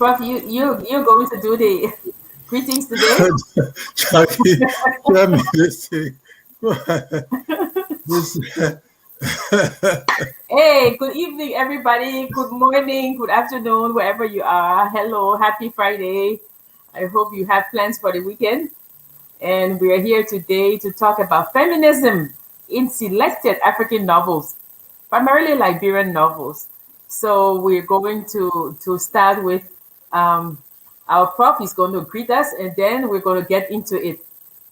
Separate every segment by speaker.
Speaker 1: Prof, you're going to do the greetings today?
Speaker 2: Jackie, tell me this thing. This,
Speaker 1: Hey, good evening, everybody. Good morning, good afternoon, wherever you are. Hello, happy Friday. I hope you have plans for the weekend. And we are here today to talk about feminism in selected African novels, primarily Liberian novels. So we're going to start with um, our prof is going to greet us, and then we're going to get into it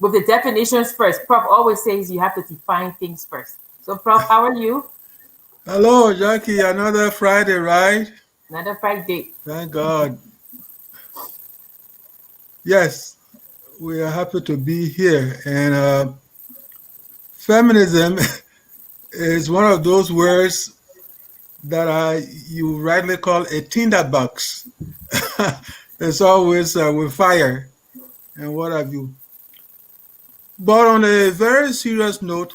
Speaker 1: with the definitions first. Prof always says you have to define things first. So, Prof, how are you?
Speaker 2: Hello, Jackie. Another Friday, right?
Speaker 1: Another Friday.
Speaker 2: Thank God. Yes, we are happy to be here. And feminism is one of those words that you rightly call a tinderbox. It's always with fire and what have you. But on a very serious note,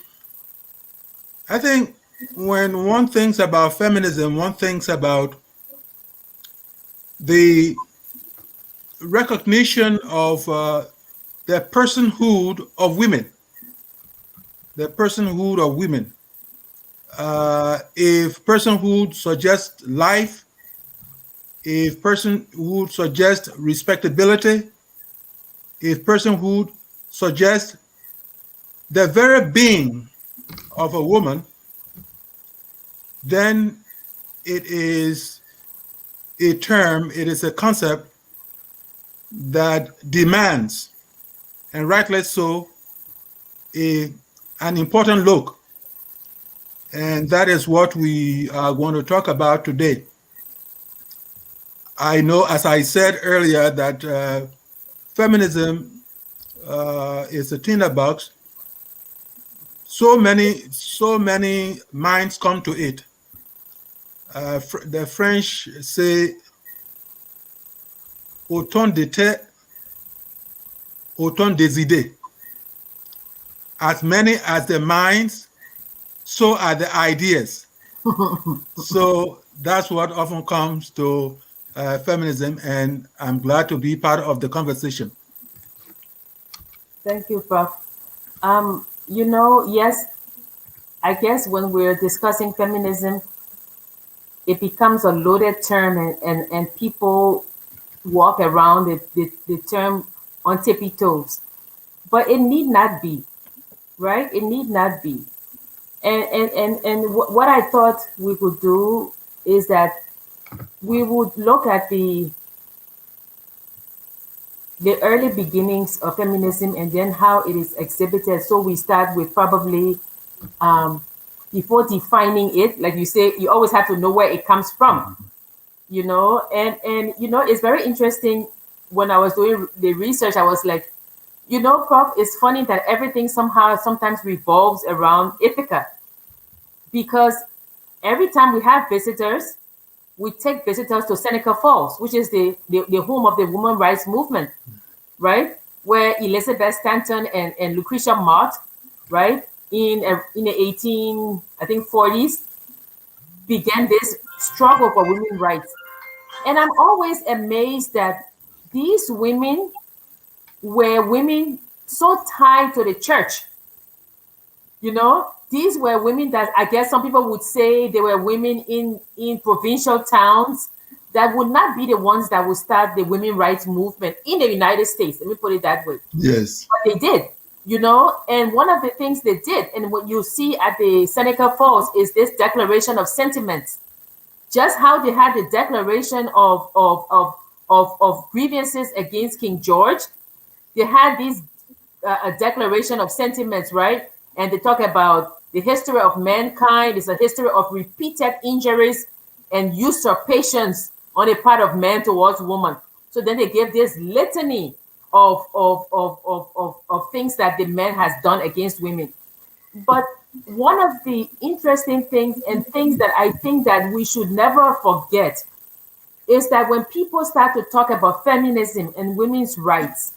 Speaker 2: I think when one thinks about feminism, one thinks about the recognition of the personhood of women, the personhood of women. If personhood suggests life, if personhood suggests respectability, if personhood suggests the very being of a woman, then it is a term, it is a concept that demands, and rightly so, a, an important look. And that is what we are going to talk about today. I know, as I said earlier, that feminism is a tinderbox. So many minds come to it. The French say autant de têtes, autant des idées. As many as the minds, so are the ideas. So that's what often comes to feminism, and I'm glad to be part of the conversation.
Speaker 1: Thank you, Prof. Yes, I guess when we're discussing feminism, it becomes a loaded term, and people walk around the term on tippy toes. But it need not be, right? It need not be. And what I thought we could do is that we would look at the early beginnings of feminism and then how it is exhibited. So we start with probably um, before defining it, like you say, you always have to know where it comes from, and it's very interesting. When I was doing the research, I was like, Prof, it's funny that everything somehow sometimes revolves around Ithaca, because every time we have visitors, we take visitors to Seneca Falls, which is the home of the women rights movement, right? Where Elizabeth Stanton and Lucretia Mott, right, in the 18, I think 40s, began this struggle for women's rights. And I'm always amazed that these women were women so tied to the church. These were women that I guess some people would say they were women in provincial towns that would not be the ones that would start the women's rights movement in the United States. Let me put it that way.
Speaker 2: Yes.
Speaker 1: But they did, and one of the things they did, and what you see at the Seneca Falls, is this declaration of sentiments. Just how they had the declaration of grievances against King George, they had this a declaration of sentiments, right? And they talk about the history of mankind. It's a history of repeated injuries and usurpations on the part of man towards woman. So then they gave this litany of things that the man has done against women. But one of the interesting things, and things that I think that we should never forget, is that when people start to talk about feminism and women's rights,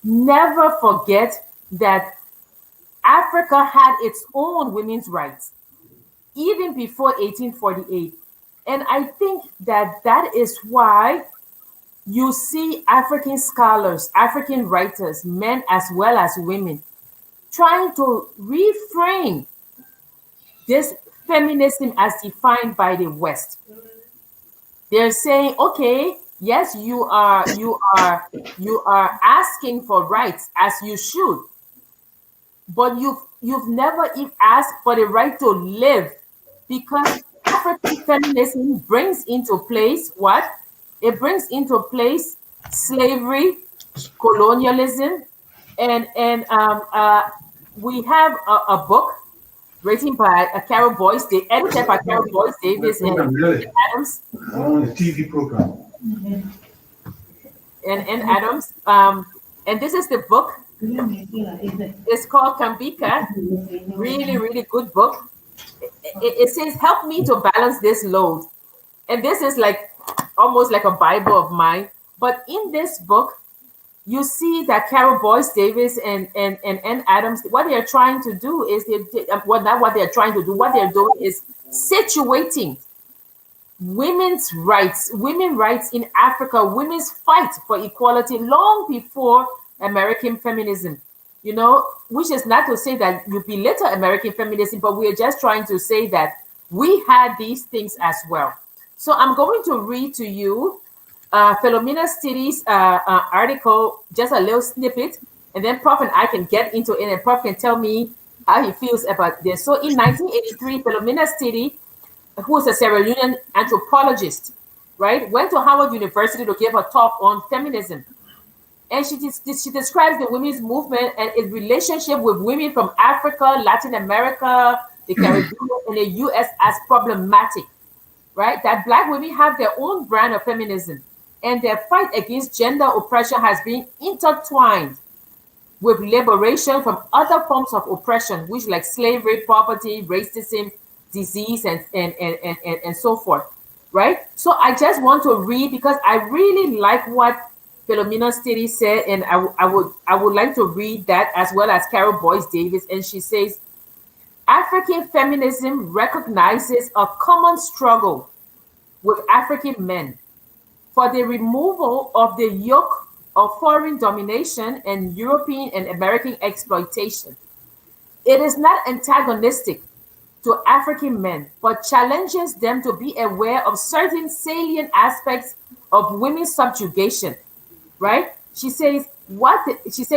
Speaker 1: never forget that Africa had its own women's rights even before 1848. And I think that that is why you see African scholars, African writers, men as well as women, trying to reframe this feminism as defined by the West. They're saying, okay, yes, you are asking for rights as you should, but you've never asked for the right to live, because African feminism brings into place what? It brings into place slavery, colonialism, and we have a book written by Carol Boyce, edited by Carol Boyce
Speaker 2: My
Speaker 1: Davis and
Speaker 2: program, really.
Speaker 1: Adams
Speaker 2: I want a TV program.
Speaker 1: and Adams. And this is the book. It's called Kambika. Really, really good book. It says, "Help me to balance this load." And this is like almost like a Bible of mine. But in this book, you see that Carol Boyce Davis and Adams, what they're trying to do is, well, not what they're trying to do, what they're doing is situating women rights in Africa, women's fight for equality long before American feminism. Which is not to say that you belittle American feminism, but we are just trying to say that we had these things as well. So I'm going to read to you Philomena Stiddy's article, just a little snippet, and then Prof and I can get into it, and Prof can tell me how he feels about this. So in 1983, Philomena Stiddy, who is a Sierra Leonean anthropologist, right, went to Howard University to give a talk on feminism. And she describes the women's movement and its relationship with women from Africa, Latin America, the Caribbean, and the US as problematic, right? That Black women have their own brand of feminism, and their fight against gender oppression has been intertwined with liberation from other forms of oppression, which like slavery, poverty, racism, disease, and so forth, right? So I just want to read, because I really like what Philomena Stiddy said, and I would like to read that as well as Carol Boyce Davis. And she says, African feminism recognizes a common struggle with African men for the removal of the yoke of foreign domination and European and American exploitation. It is not antagonistic to African men, but challenges them to be aware of certain salient aspects of women's subjugation, right? She said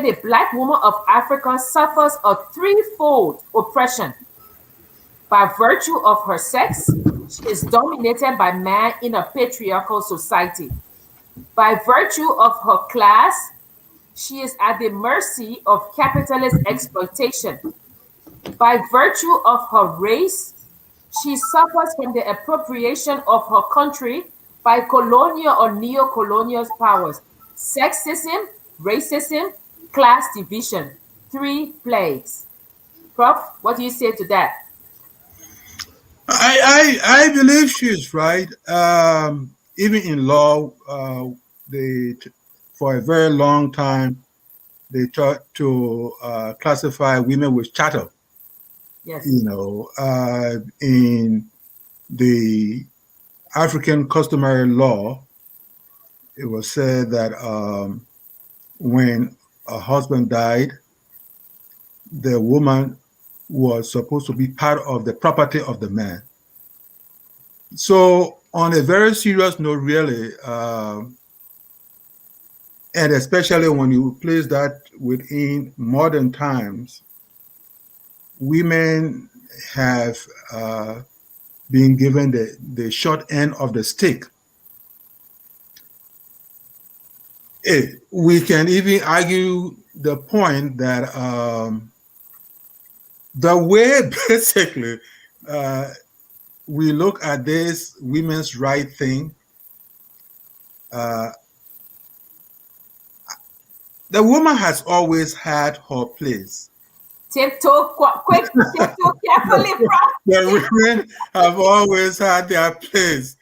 Speaker 1: a Black woman of Africa suffers a threefold oppression. By virtue of her sex, she is dominated by man in a patriarchal society. By virtue of her class, she is at the mercy of capitalist exploitation. By virtue of her race, she suffers from the appropriation of her country by colonial or neo-colonial powers. Sexism, racism, class division. Three plagues. Prof, what do you say to that?
Speaker 2: I believe she's right. Even in law, they for a very long time they tried to classify women with chattel.
Speaker 1: Yes.
Speaker 2: In the African customary law, it was said that when a husband died, the woman was supposed to be part of the property of the man. So, on a very serious note, really, and especially when you place that within modern times, women have been given the short end of the stick. We can even argue the point that the way basically we look at this women's right thing, uh, the woman has always had her place.
Speaker 1: Tiptoe quick, tiptoe carefully, Prof.
Speaker 2: The women have always had their place.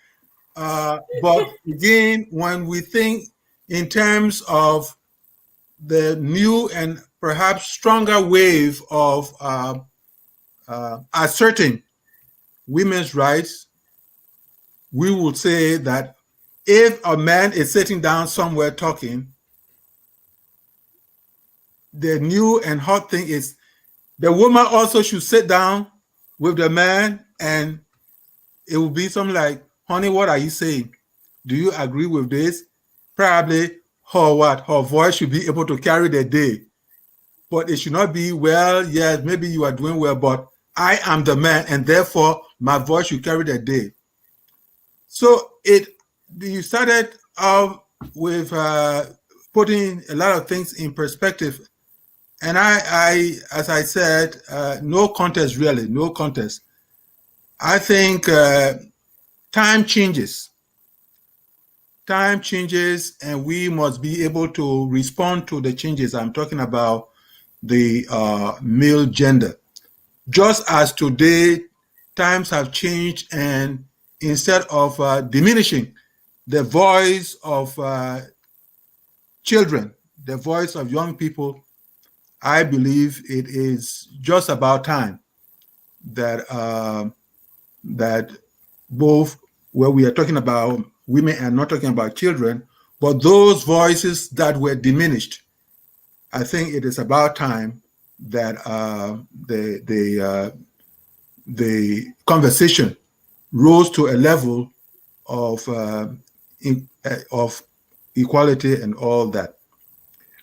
Speaker 2: But again, when we think in terms of the new and perhaps stronger wave of asserting women's rights, we would say that if a man is sitting down somewhere talking, the new and hot thing is the woman also should sit down with the man, and it will be something like, honey, what are you saying? Do you agree with this? Probably her voice should be able to carry the day. But it should not be, well, yes, maybe you are doing well, but I am the man, and therefore my voice should carry the day. So you started out with putting a lot of things in perspective. And as I said, no contest really, no contest. I think time changes. Time changes, and we must be able to respond to the changes. I'm talking about the male gender. Just as today, times have changed, and instead of diminishing the voice of children, the voice of young people, I believe it is just about time that that both where we are talking about women and not talking about children, but those voices that were diminished, I think it is about time that the conversation rose to a level of of equality and all that.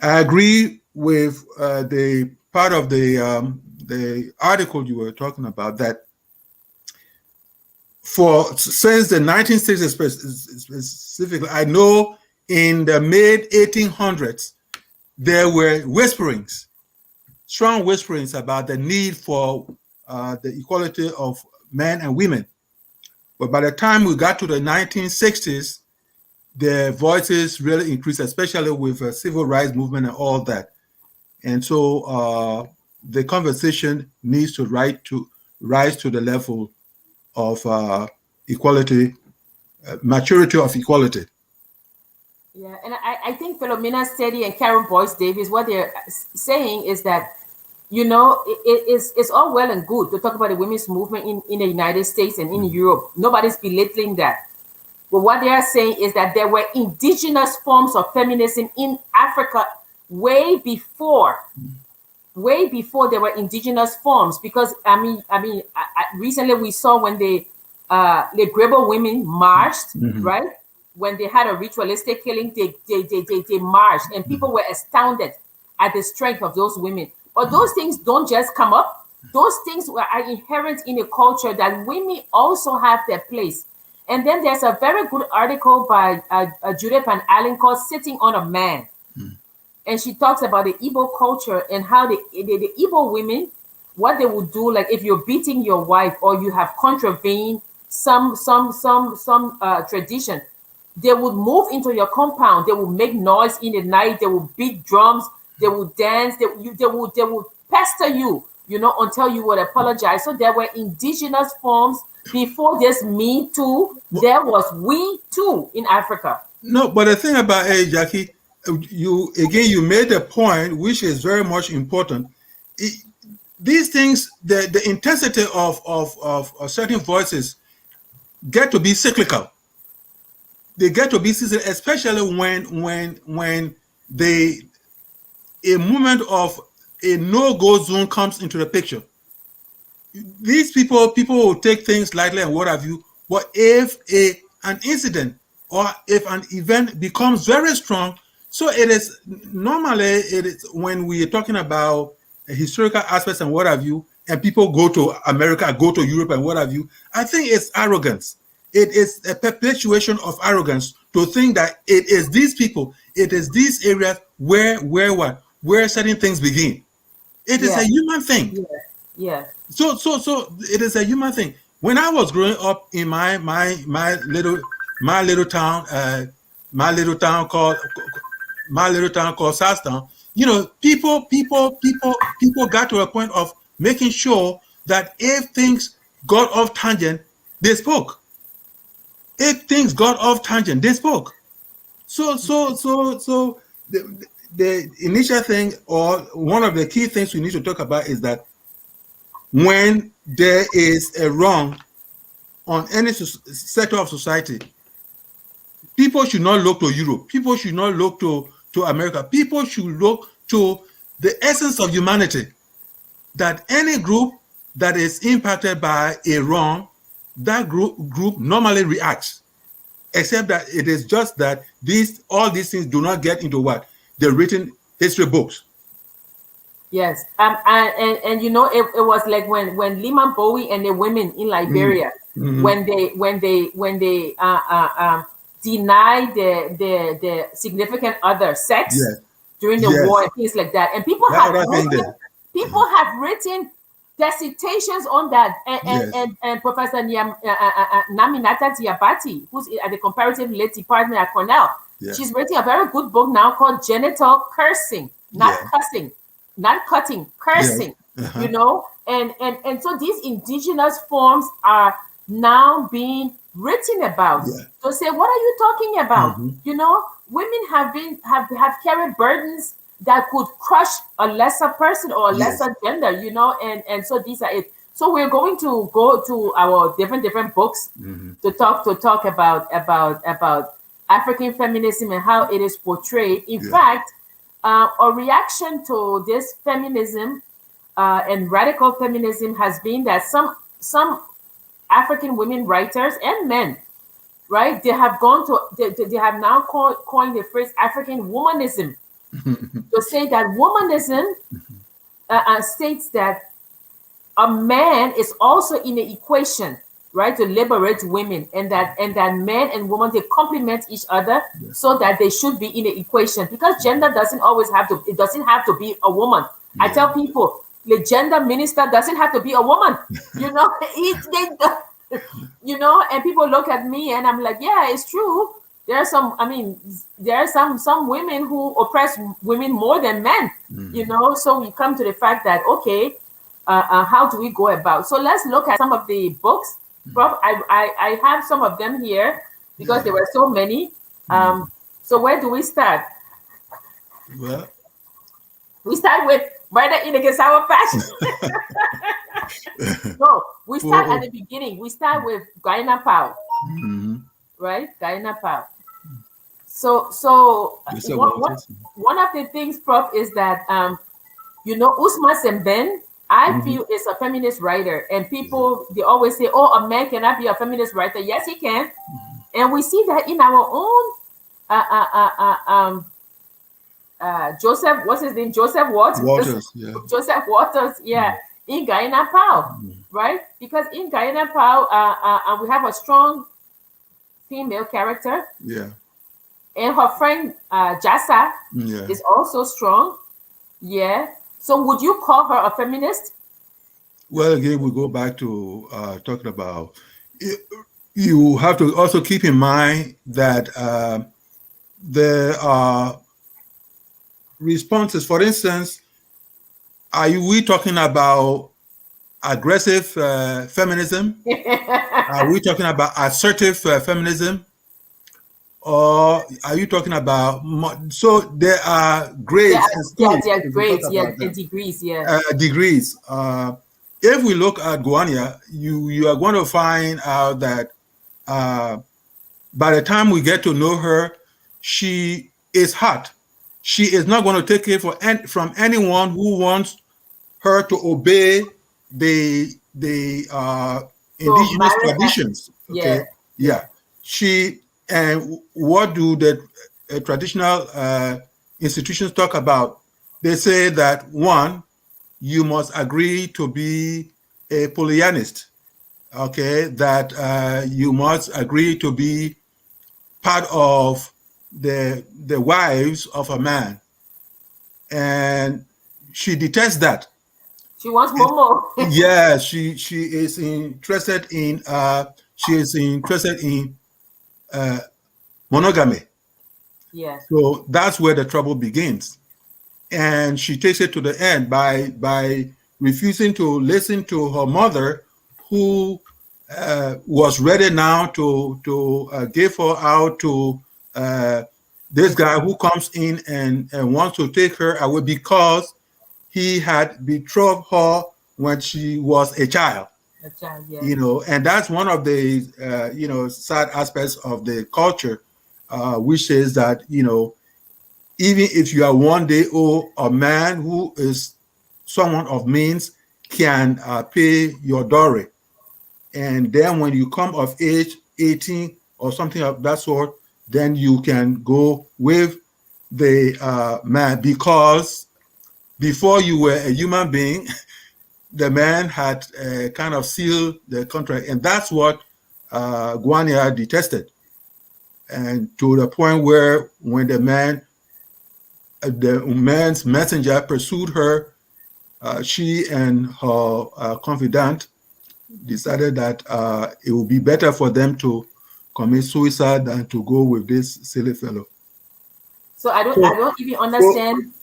Speaker 2: I agree with the part of the article you were talking about, that since the 1960s specifically, I know in the mid 1800s there were whisperings, strong whisperings about the need for the equality of men and women. But by the time we got to the 1960s, the voices really increased, especially with the civil rights movement and all that. And so the conversation needs to rise to the level of equality, maturity of equality.
Speaker 1: Yeah, and I think Philomena Steady and Karen Boyce Davis, what they're saying is that, it's all well and good to talk about the women's movement in the United States and in Europe. Nobody's belittling that. But what they are saying is that there were indigenous forms of feminism in Africa way before there were indigenous forms. Because recently we saw when the Grebo women marched, right? When they had a ritualistic killing, they marched, and people were astounded at the strength of those women. But those things don't just come up. Those things are inherent in a culture that women also have their place. And then there's a very good article by Judith Van Allen called Sitting on a Man. And she talks about the Igbo culture and how the Igbo women, what they would do, like if you're beating your wife or you have contravened some tradition, they would move into your compound. They would make noise in the night. They would beat drums. They would dance. They would pester you, until you would apologize. So there were indigenous forms before this Me Too. There was We Too in Africa.
Speaker 2: No, but the thing about Jackie, you made a point which is very much important. These things, the intensity of certain voices get to be cyclical. They get to be cyclical, especially when a moment of a no-go zone comes into the picture. These people will take things lightly and what have you. But if an incident or if an event becomes very strong, so it is when we are talking about historical aspects and what have you, and people go to America, go to Europe and what have you, I think it's arrogance. It is a perpetuation of arrogance to think that it is these people, it is these areas where certain things begin. It is a human thing.
Speaker 1: Yeah.
Speaker 2: So it is a human thing. When I was growing up in my little town called Southtown, people got to a point of making sure that if things got off tangent, they spoke. If things got off tangent, they spoke. So the initial thing, or one of the key things we need to talk about, is that when there is a wrong, on any sector of society, people should not look to Europe. People should not look to America. People should look to the essence of humanity. That any group that is impacted by a wrong, that group normally reacts. Except that it is just that all these things do not get into what? The written history books.
Speaker 1: Yes. And you know, it was like when Lehman Bowie and the women in
Speaker 2: Mm.
Speaker 1: Liberia,
Speaker 2: Mm-hmm.
Speaker 1: when they denied the significant other sex
Speaker 2: Yes.
Speaker 1: during the war
Speaker 2: Yes.
Speaker 1: and things like that. And
Speaker 2: That other thing there.
Speaker 1: people have written dissertations on that.
Speaker 2: Yes.
Speaker 1: And Professor Naminata Diabati, who's at the comparative lit department at Cornell,
Speaker 2: Yeah.
Speaker 1: she's writing a very good book now called Genital Cursing, not
Speaker 2: Yeah.
Speaker 1: cussing, not cutting,
Speaker 2: Yeah.
Speaker 1: cursing,
Speaker 2: Uh-huh.
Speaker 1: and so these indigenous forms are now being written about.
Speaker 2: Yeah.
Speaker 1: To say, what are you talking about?
Speaker 2: Mm-hmm.
Speaker 1: You know, women have carried burdens that could crush a lesser person or a
Speaker 2: Yes.
Speaker 1: lesser gender, you know, and so these are it. So we're going to go to our different books
Speaker 2: Mm-hmm.
Speaker 1: to talk about African feminism and how it is portrayed. In
Speaker 2: Yeah.
Speaker 1: fact, a reaction to this feminism and radical feminism has been that some African women writers and men, right? They have now coined the phrase African womanism to say that womanism states that a man is also in the equation, right, to liberate women, and that men and women, they complement each other,
Speaker 2: Yeah.
Speaker 1: so that they should be in the equation, because gender doesn't always have to, it doesn't have to be a woman. I
Speaker 2: Yeah.
Speaker 1: tell people the gender minister doesn't have to be a woman, you know. And people look at me and I'm like, yeah, it's true. There are some, I mean, there are some women who oppress women more than men,
Speaker 2: Mm-hmm.
Speaker 1: so we come to the fact that, okay, how do we go about? So let's look at some of the books. Prof, I have some of them here because
Speaker 2: Yeah.
Speaker 1: there were so many.
Speaker 2: Mm-hmm.
Speaker 1: So where do we start?
Speaker 2: Well.
Speaker 1: We start with Murder in the Sour Patch. No, we start at
Speaker 2: Oh.
Speaker 1: the beginning. We start with Guyana Powell,
Speaker 2: Mm-hmm.
Speaker 1: right? Guyana Powell. So
Speaker 2: Mr.
Speaker 1: one,
Speaker 2: Walters.
Speaker 1: one of the things, Prof, is that Usman Semben, I
Speaker 2: Mm-hmm.
Speaker 1: feel, is a feminist writer, and people, they always say, "Oh, a man cannot be a feminist writer." Yes, he can, and we see that in our own uh, uh, uh, uh, um, Joseph. What's his name? Joseph Waters.
Speaker 2: Waters. Yeah.
Speaker 1: Joseph Waters. Yeah, in Guyana Powell,
Speaker 2: Mm-hmm.
Speaker 1: right? Because in Guyana Powell, we have a strong female character,
Speaker 2: Yeah.
Speaker 1: and her friend Jassa
Speaker 2: Yeah.
Speaker 1: is also strong. Yeah. So would you call her a feminist?
Speaker 2: Well, again, we go back to talking about. You have to also keep in mind that there are responses. For instance, we talking about aggressive feminism? Are we talking about assertive feminism? Or are you talking about so there are
Speaker 1: Yeah,
Speaker 2: grades and
Speaker 1: yeah,
Speaker 2: schools
Speaker 1: yeah,
Speaker 2: if we talk
Speaker 1: great. Yeah,
Speaker 2: about
Speaker 1: and
Speaker 2: them,
Speaker 1: degrees. Yeah.
Speaker 2: degrees. If we look at Guania, you are going to find out that uh, by the time we get to know her, she is hot. She is not going to take it from anyone who wants her to obey the
Speaker 1: So
Speaker 2: indigenous
Speaker 1: marriage.
Speaker 2: traditions.
Speaker 1: Yeah,
Speaker 2: Okay,
Speaker 1: yeah.
Speaker 2: yeah. She and what do the traditional institutions talk about? They say that one, you must agree to be a polyamist. Okay, that you must agree to be part of the wives of a man, and she detests that.
Speaker 1: She wants Momo.
Speaker 2: Yeah, she is interested in uh, monogamy.
Speaker 1: Yeah.
Speaker 2: So that's where the trouble begins, and she takes it to the end by refusing to listen to her mother, who was ready now to give her out to uh, this guy who comes in and wants to take her away because he had betrothed her when she was a child.
Speaker 1: A child, yes.
Speaker 2: you know, and that's one of the sad aspects of the culture, which is that, even if you are one day old, a man who is someone of means can pay your dowry, and then when you come of age, 18 or something of that sort, then you can go with the man, because before you were a human being, the man had kind of sealed the contract, and that's what Guania detested, and to the point where when the man's messenger pursued her, she and her confidant decided that it would be better for them to commit suicide than to go with this silly fellow.
Speaker 1: So I
Speaker 2: So,
Speaker 1: don't even
Speaker 2: so
Speaker 1: understand.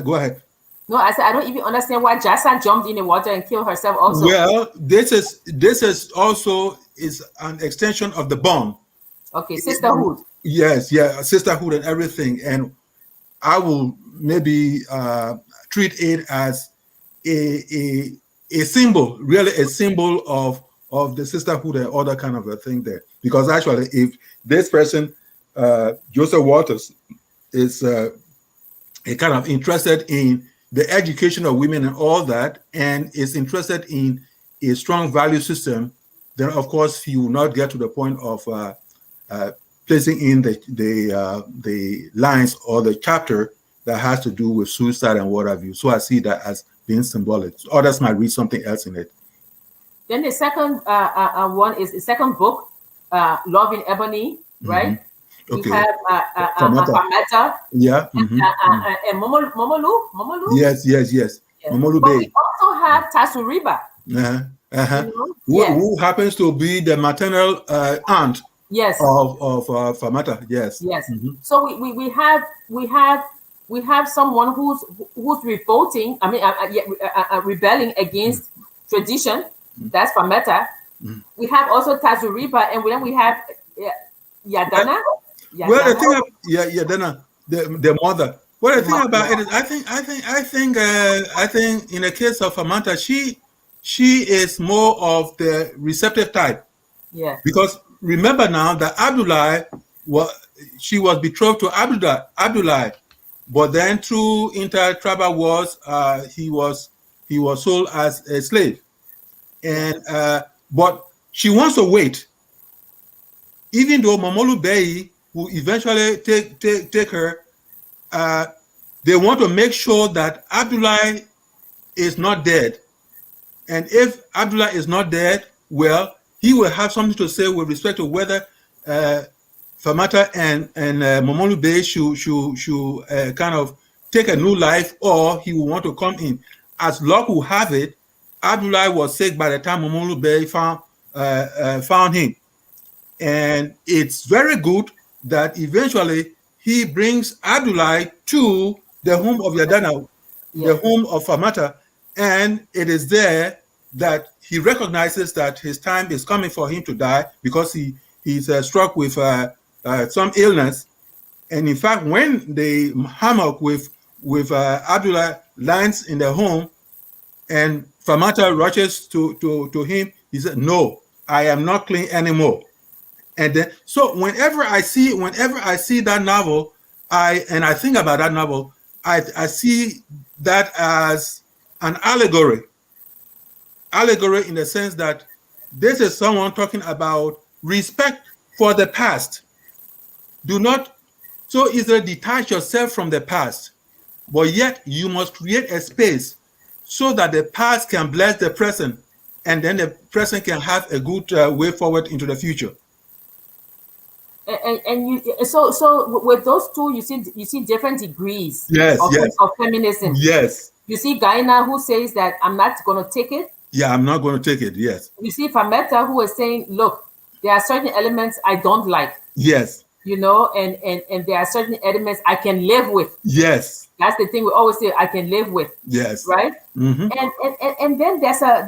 Speaker 2: go ahead.
Speaker 1: No, I said I don't even understand why Jasa jumped in the water and killed herself also.
Speaker 2: Well, this is also is an extension of the bond.
Speaker 1: Okay, sisterhood.
Speaker 2: Yes, yeah, sisterhood and everything. And I will maybe treat it as a, a a symbol, really a symbol of the sisterhood and other kind of a thing there. Because actually, if this person, Joseph Waters, is kind of interested in the education of women and all that, and is interested in a strong value system, then of course he will not get to the point of uh, placing in the lines or the chapter that has to do with suicide and what have you. So I see that as being symbolic. Others might read something else in it.
Speaker 1: Then the second one is the second book, Love in Ebony,
Speaker 2: Mm-hmm.
Speaker 1: right? We
Speaker 2: Okay.
Speaker 1: have
Speaker 2: Famata.
Speaker 1: Fameta
Speaker 2: Yeah. Mm-hmm. Mm.
Speaker 1: and Momolu.
Speaker 2: Yes. Yes. Yes.
Speaker 1: Yes.
Speaker 2: Momolu
Speaker 1: But we
Speaker 2: Bay.
Speaker 1: also have Tasuriba,
Speaker 2: Uh-huh. Uh-huh.
Speaker 1: Yes,
Speaker 2: Who happens to be the maternal aunt
Speaker 1: yes,
Speaker 2: of Famata? Yes.
Speaker 1: yes.
Speaker 2: Mm-hmm.
Speaker 1: So we have someone who's revolting. I mean, rebelling against tradition. That's Fameta.
Speaker 2: Mm-hmm.
Speaker 1: We have also Tazuriba, and then we have uh, Yadana.
Speaker 2: Well, the
Speaker 1: Yadana,
Speaker 2: thing, then the mother. Well, the thing
Speaker 1: yeah,
Speaker 2: about it is, I think in the case of Amanta, she is more of the receptive type,
Speaker 1: yeah,
Speaker 2: because remember now that Abdullah was she was betrothed to Abdullah, but then through inter-tribal wars, he was sold as a slave,
Speaker 1: yeah,
Speaker 2: and but she wants to wait, even though Momolu Bey, who eventually take her, uh, they want to make sure that Abdullah is not dead. And if Abdullah is not dead, well, he will have something to say with respect to whether uh, Famata and Momolu Bey should kind of take a new life, or he will want to come in. As luck will have it, Abdullah was sick by the time Momolu Bey found him. And it's very good that eventually he brings Abdullah to the home of Yadana, the
Speaker 1: yeah.
Speaker 2: home of Famata, and it is there that he recognizes that his time is coming for him to die, because he's struck with some illness. And in fact, when the hammock with Abdullah lands in the home, and Famata rushes to him, he said, "No, I am not clean anymore." And then, so whenever I see that novel, I think about that novel, I see that as an allegory in the sense that this is someone talking about respect for the past. Do not so easily detach yourself from the past, but yet you must create a space so that the past can bless the present, and then the present can have a good way forward into the future.
Speaker 1: And so with those two, you see different degrees
Speaker 2: Yes,
Speaker 1: of
Speaker 2: yes,
Speaker 1: feminism.
Speaker 2: yes.
Speaker 1: You see Gaina, who says that I'm not going to take it.
Speaker 2: Yeah, I'm not going to take it. Yes,
Speaker 1: You see Fameta, who is saying, look, there are certain elements I don't like,
Speaker 2: yes,
Speaker 1: and there are certain elements I can live with.
Speaker 2: yes,
Speaker 1: That's the thing we always say, I can live with,
Speaker 2: yes.
Speaker 1: right?
Speaker 2: Mm-hmm.
Speaker 1: And then there's a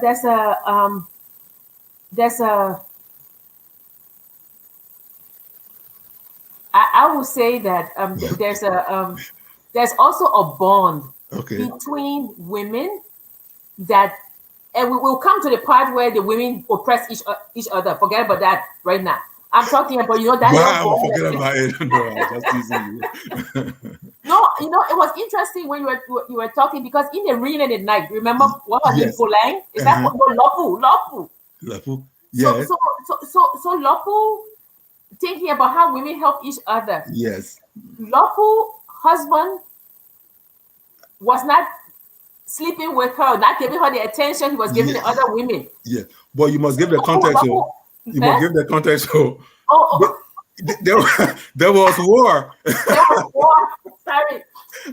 Speaker 1: I would say that there's also a bond
Speaker 2: Okay.
Speaker 1: between women that And we will come to the part where the women oppress each other. Forget about that right now. I'm talking about, that little
Speaker 2: Wow,
Speaker 1: boy.
Speaker 2: forget about it. No, I was just teasing you.
Speaker 1: No, it was interesting when you were talking, because in the Real in the Night, remember what was name,
Speaker 2: Yes.
Speaker 1: Polang? Is that
Speaker 2: Uh-huh.
Speaker 1: no, Lopu, Lopu?
Speaker 2: Lafu.
Speaker 1: So
Speaker 2: Yes.
Speaker 1: so so Lopu, thinking about how women help each other.
Speaker 2: Yes.
Speaker 1: Lopu husband was not sleeping with her, not giving her the attention he was giving the
Speaker 2: Yeah.
Speaker 1: other women.
Speaker 2: Yeah. But you must
Speaker 1: So
Speaker 2: give the
Speaker 1: Lopu,
Speaker 2: context. So
Speaker 1: Lopu,
Speaker 2: you must
Speaker 1: eh?
Speaker 2: give the context. So
Speaker 1: Oh,
Speaker 2: but there, there was war.
Speaker 1: there was war. Sorry,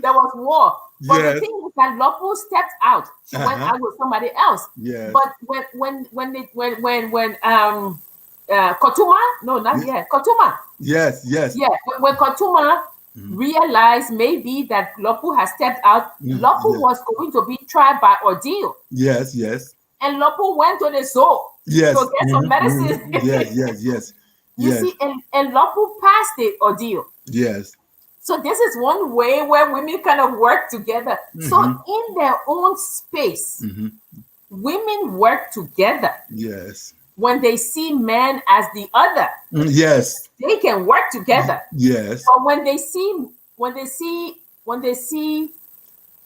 Speaker 1: there was war. But the
Speaker 2: Yes.
Speaker 1: thing is that Lopu stepped out. She went
Speaker 2: Uh-huh.
Speaker 1: out with somebody else.
Speaker 2: Yes.
Speaker 1: But when Kotuma, no, not
Speaker 2: Yes.
Speaker 1: yet, Kotuma,
Speaker 2: Yes. Yes.
Speaker 1: yeah, when Kotuma
Speaker 2: Mhm.
Speaker 1: realized maybe that Lopu has stepped out,
Speaker 2: Mhm.
Speaker 1: Lopu
Speaker 2: Yes.
Speaker 1: was going to be tried by ordeal,
Speaker 2: Yes. Yes.
Speaker 1: and Lopu went to the zoo to
Speaker 2: Yes.
Speaker 1: get some medicine.
Speaker 2: Yes. Yes. Yes.
Speaker 1: You
Speaker 2: Yes.
Speaker 1: see, and Lopu passed the ordeal.
Speaker 2: Yes.
Speaker 1: So this is one way where women kind of work together. So
Speaker 2: Mm-hmm.
Speaker 1: in their own space,
Speaker 2: Mm-hmm.
Speaker 1: women work together.
Speaker 2: Yes.
Speaker 1: When they see men as the other,
Speaker 2: Yes.
Speaker 1: they can work together.
Speaker 2: Yes.
Speaker 1: But when they see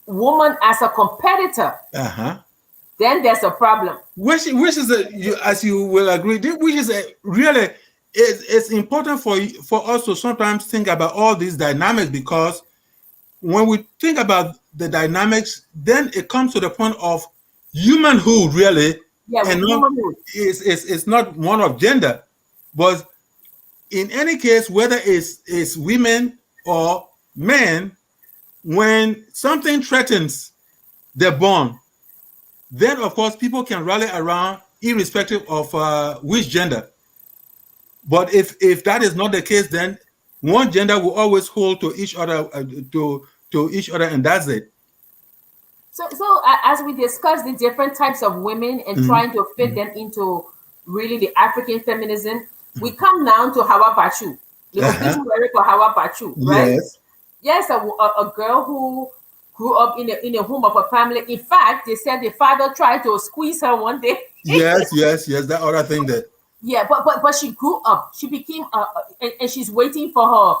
Speaker 1: woman as a competitor,
Speaker 2: Uh-huh.
Speaker 1: then there's a problem.
Speaker 2: Which is as you will agree, which is really it's important for us to sometimes think about all these dynamics, because when we think about the dynamics, then it comes to the point of humanhood, really,
Speaker 1: Yeah,
Speaker 2: and not
Speaker 1: womanhood.
Speaker 2: it's not one of gender, but in any case, whether it's women or men, when something threatens their bond, then of course people can rally around irrespective of which gender. But if that is not the case, then one gender will always hold to each other, to each other, and that's it.
Speaker 1: So as we discuss the different types of women and
Speaker 2: Mhm.
Speaker 1: trying to fit them into really the African feminism, we come now to Hawa Bachu, the
Speaker 2: Uh-huh.
Speaker 1: obituary for Hawa Bachu, right?
Speaker 2: Yes.
Speaker 1: Yes, a girl who grew up in a home of a family. In fact, they said the father tried to squeeze her one day.
Speaker 2: Yes. Yes. Yes. That other thing that.
Speaker 1: Yeah, but she grew up. She became and she's waiting for her.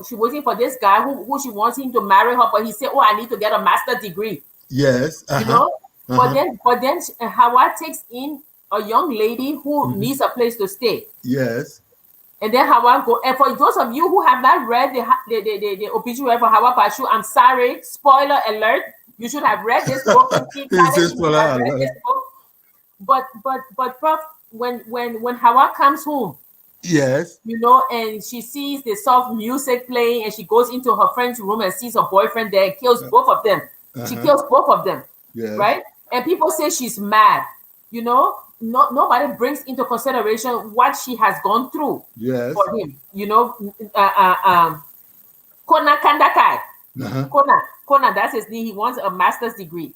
Speaker 1: She's waiting for this guy who she wants him to marry her. But he said, "Oh, I need to get a master degree."
Speaker 2: Yes.
Speaker 1: You
Speaker 2: Uh-huh.
Speaker 1: know. But
Speaker 2: Uh-huh.
Speaker 1: then Hawa takes in a young lady who
Speaker 2: Mhm.
Speaker 1: needs a place to stay.
Speaker 2: Yes.
Speaker 1: And then Hawa go. And for those of you who have not read the obituary for Hawa Bashu, I'm sorry. Spoiler alert. You should have read this book. In
Speaker 2: It's
Speaker 1: college,
Speaker 2: just
Speaker 1: you
Speaker 2: for
Speaker 1: should have read
Speaker 2: that.
Speaker 1: this book. But Prof, when Hawa comes home,
Speaker 2: Yes.
Speaker 1: and she sees the soft music playing, and she goes into her friend's room and sees her boyfriend there and kills both of them. She
Speaker 2: Uh-huh.
Speaker 1: kills both of them,
Speaker 2: Yes.
Speaker 1: right? And people say she's mad. Nobody brings into consideration what she has gone through for
Speaker 2: Yes.
Speaker 1: him. Kona Kandakai.
Speaker 2: Uh-huh.
Speaker 1: Kona, that's his name. He wants a master's degree.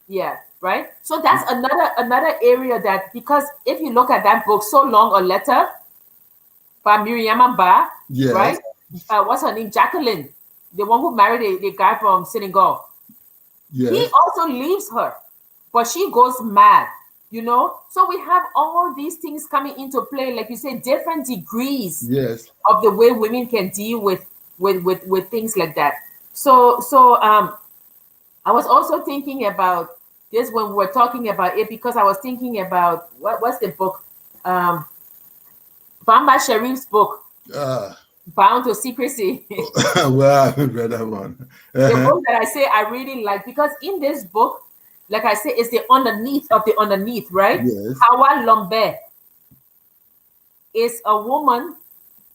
Speaker 1: Yeah, right. So that's another area that, because if you look at that book, So Long a Letter by Miriam Ba,
Speaker 2: Yes.
Speaker 1: right? What's her name? Jacqueline, the one who married the guy from Senegal. He
Speaker 2: Yes.
Speaker 1: also leaves her, but she goes mad. So we have all these things coming into play, like you said, different degrees
Speaker 2: Yes.
Speaker 1: of the way women can deal with things like that. So I was also thinking about this when we were talking about it, because I was thinking about what's the book, Bamba Sharif's book,
Speaker 2: Uh,
Speaker 1: Bound to Secrecy.
Speaker 2: well, I haven't read that one.
Speaker 1: The
Speaker 2: Uh-huh.
Speaker 1: book that I say I really like, because in this book, like I say, it's the underneath of the underneath, right?
Speaker 2: Yes.
Speaker 1: Hawa Lombe is a woman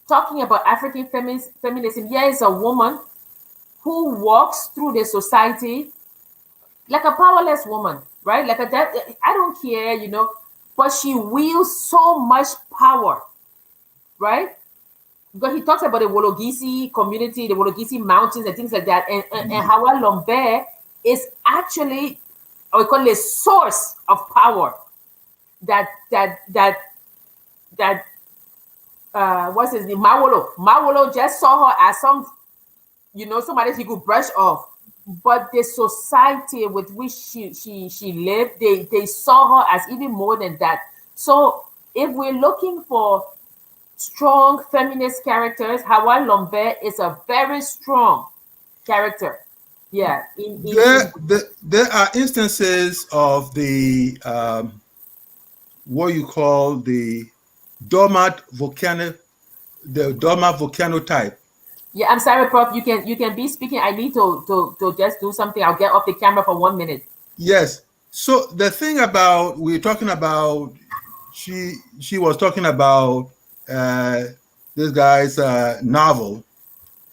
Speaker 1: talking about African feminism. Here is a woman who walks through the society like a powerless woman, right? Like I don't care, but she wields so much power, right? Because he talks about the Wologisi community, the Wologisi mountains, and things like that. And Hawa Lombe is actually, or we call it, a source of power that what's his name? Mawolo just saw her as somebody he could brush off. but the society with which she lived, they saw her as even more than that. So if we're looking for strong feminist characters, Hawa Lombe is a very strong character. Yeah,
Speaker 2: There are instances of the what you call dormant volcano, the dormant volcano type.
Speaker 1: yeah. I'm sorry, Prof. You can be speaking. I need to just do something. I'll get off the camera for 1 minute.
Speaker 2: Yes. So the thing about we're talking about, she was talking about uh, this guy's novel,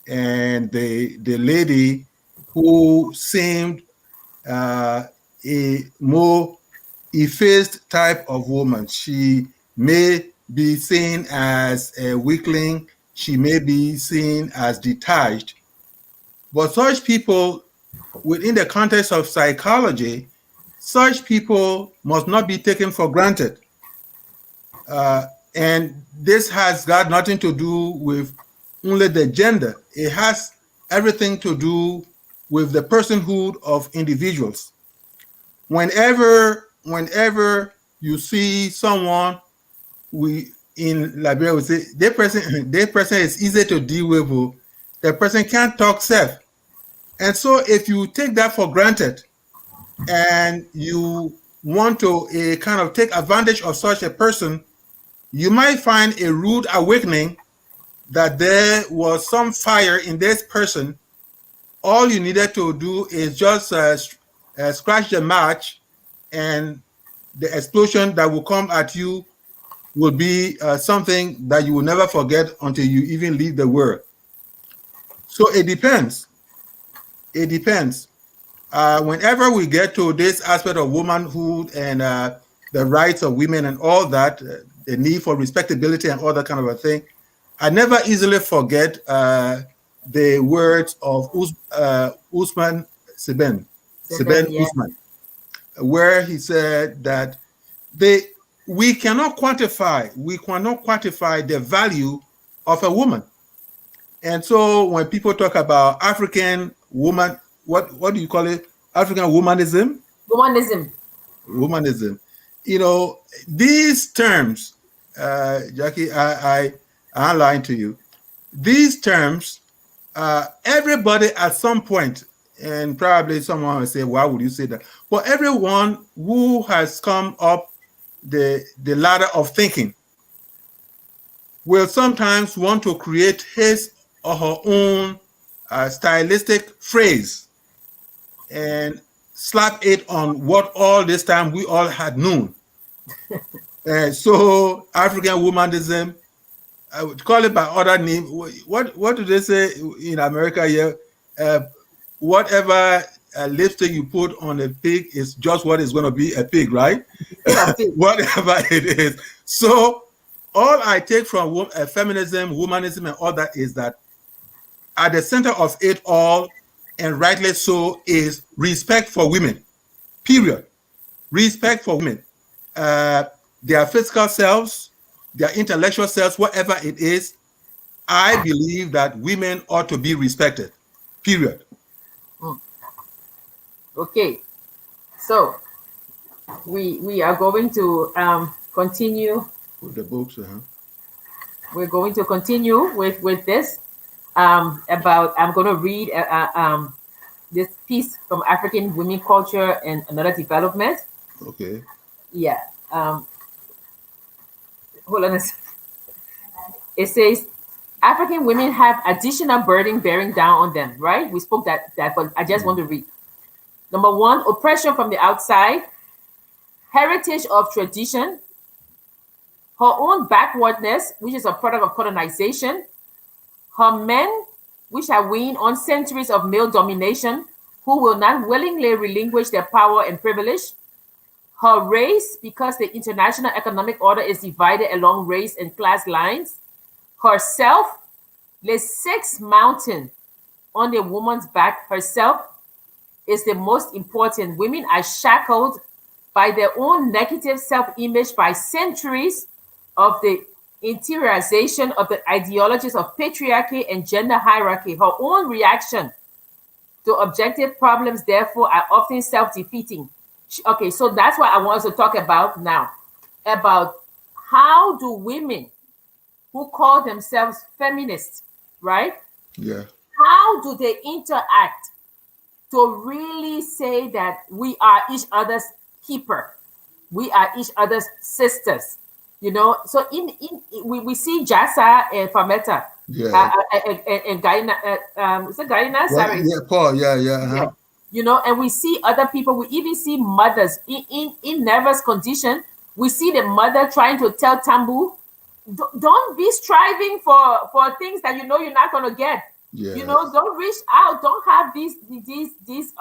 Speaker 2: and the lady who seemed uh, a more effaced type of woman. She may be seen as a weakling. She may be seen as detached. But such people, within the context of psychology, such people must not be taken for granted. And this has got nothing to do with only the gender. It has everything to do with the personhood of individuals. Whenever you see someone, we in Liberia we say that person is easy to deal with. The person can't talk self. And so if you take that for granted and you want to kind of take advantage of such a person, you might find a rude awakening that there was some fire in this person. All you needed to do is just scratch the match, and the explosion that will come at you will be something that you will never forget until you even leave the world. So it depends. It depends. Whenever we get to this aspect of womanhood and the rights of women and all that, the need for respectability and all that kind of a thing, I never easily forget the words of Usman Seben,
Speaker 1: Seven, yeah.
Speaker 2: Usman, where he said that they we cannot quantify the value of a woman. And so when people talk about African woman, what do you call it? African womanism?
Speaker 1: Womanism.
Speaker 2: Womanism. You know, these terms, Jackie, I'm lying to you. These terms, everybody at some point, and probably someone will say, why would you say that? Well, everyone who has come up the ladder of thinking will sometimes want to create his or her own stylistic phrase and slap it on what all this time we all had known. So African womanism, I would call it by other name. What do they say in America here? Uh, Whatever lipstick you put on a pig is just what is going to be a pig, right?
Speaker 1: Yeah, pig.
Speaker 2: Whatever it is. So all I take from feminism, womanism, and all that is that at the center of it all, and rightly so, is respect for women. Period. Respect for women. Uh, their physical selves, their intellectual selves, whatever it is, I believe that women ought to be respected. Period.
Speaker 1: Mm. Okay, so we are going to continue.
Speaker 2: With the books,
Speaker 1: We're going to continue with this about. I'm going to read this piece from African Women Culture and Another Development.
Speaker 2: Okay.
Speaker 1: Yeah. Hold on a second. It says African women have additional burden bearing down on them, right? We spoke that, but I just want to read. Number one, oppression from the outside, heritage of tradition, her own backwardness, which is a product of colonization, her men, which are weighing on centuries of male domination, who will not willingly relinquish their power and privilege, her race, because the international economic order is divided along race and class lines, herself, the sixth mountain on the woman's back, herself, is the most important. Women are shackled by their own negative self image by centuries of the interiorization of the ideologies of patriarchy and gender hierarchy. Her own reaction to objective problems, therefore, are often self-defeating. Okay, so that's what I want us to talk about now. About how do women who call themselves feminists, right?
Speaker 2: Yeah.
Speaker 1: How do they interact to really say that we are each other's keeper, we are each other's sisters, you know? So we see Jasa and Fameta,
Speaker 2: Yeah.
Speaker 1: and Gaina, is it Gaina?
Speaker 2: Well,
Speaker 1: Sorry.
Speaker 2: yeah, Paul. Yeah. Yeah.
Speaker 1: Yeah.
Speaker 2: Uh-huh.
Speaker 1: You know, and we see other people, we even see mothers in nervous condition. We see the mother trying to tell Tambu, don't be striving for things that you know you're not going to get. You
Speaker 2: Yeah.
Speaker 1: know, don't reach out, don't have these
Speaker 2: Ridiculous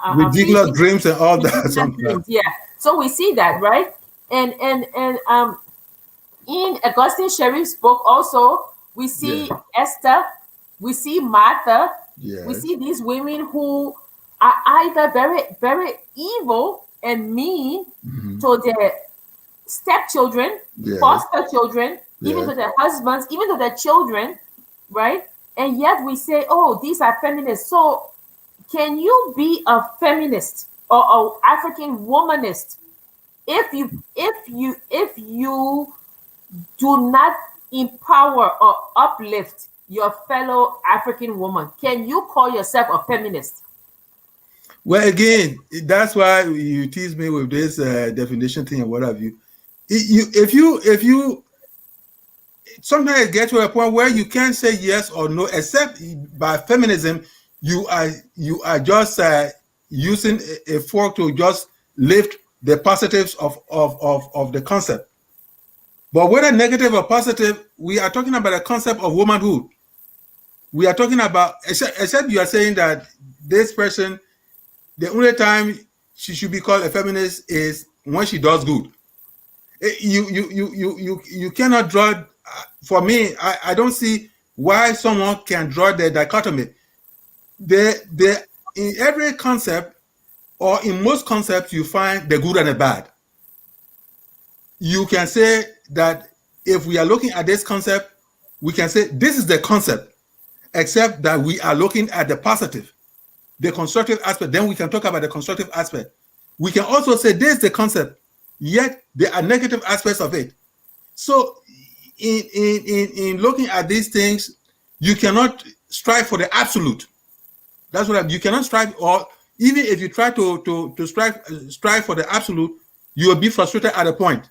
Speaker 1: ambitious,
Speaker 2: dreams and all that
Speaker 1: ridiculous
Speaker 2: sometimes.
Speaker 1: dreams. Yeah, so we see that, right? And in Augustine Sheriff's book also, we
Speaker 2: Yeah.
Speaker 1: see Esther, we see Martha, we
Speaker 2: Yes.
Speaker 1: see these women who are either very evil and mean
Speaker 2: Hmm.
Speaker 1: to their stepchildren,
Speaker 2: Yes.
Speaker 1: foster children, even
Speaker 2: Yes.
Speaker 1: to their husbands, even to their children, right? And yet we say, oh, these are feminists. So can you be a feminist or an African womanist if you do not empower or uplift your fellow African woman? Can you call yourself a feminist?
Speaker 2: Well, again, that's why you tease me with this definition thing and what have you. If you sometimes it gets to a point where you can't say yes or no, except by feminism, you are just using a fork to just lift the positives of the concept. But whether negative or positive, we are talking about a concept of womanhood. We are talking about, except you are saying that this person, the only time she should be called a feminist is when she does good. You cannot draw. For me, I don't see why someone can draw the dichotomy. The in every concept or in most concepts you find the good and the bad. You can say that if we are looking at this concept, we can say this is the concept, except that we are looking at the positive, the constructive aspect. Then we can talk about the constructive aspect. We can also say this is the concept, yet there are negative aspects of it. So in looking at these things, you cannot strive for the absolute. That's what you cannot strive, or even if you try to strive for the absolute, you will be frustrated at a point.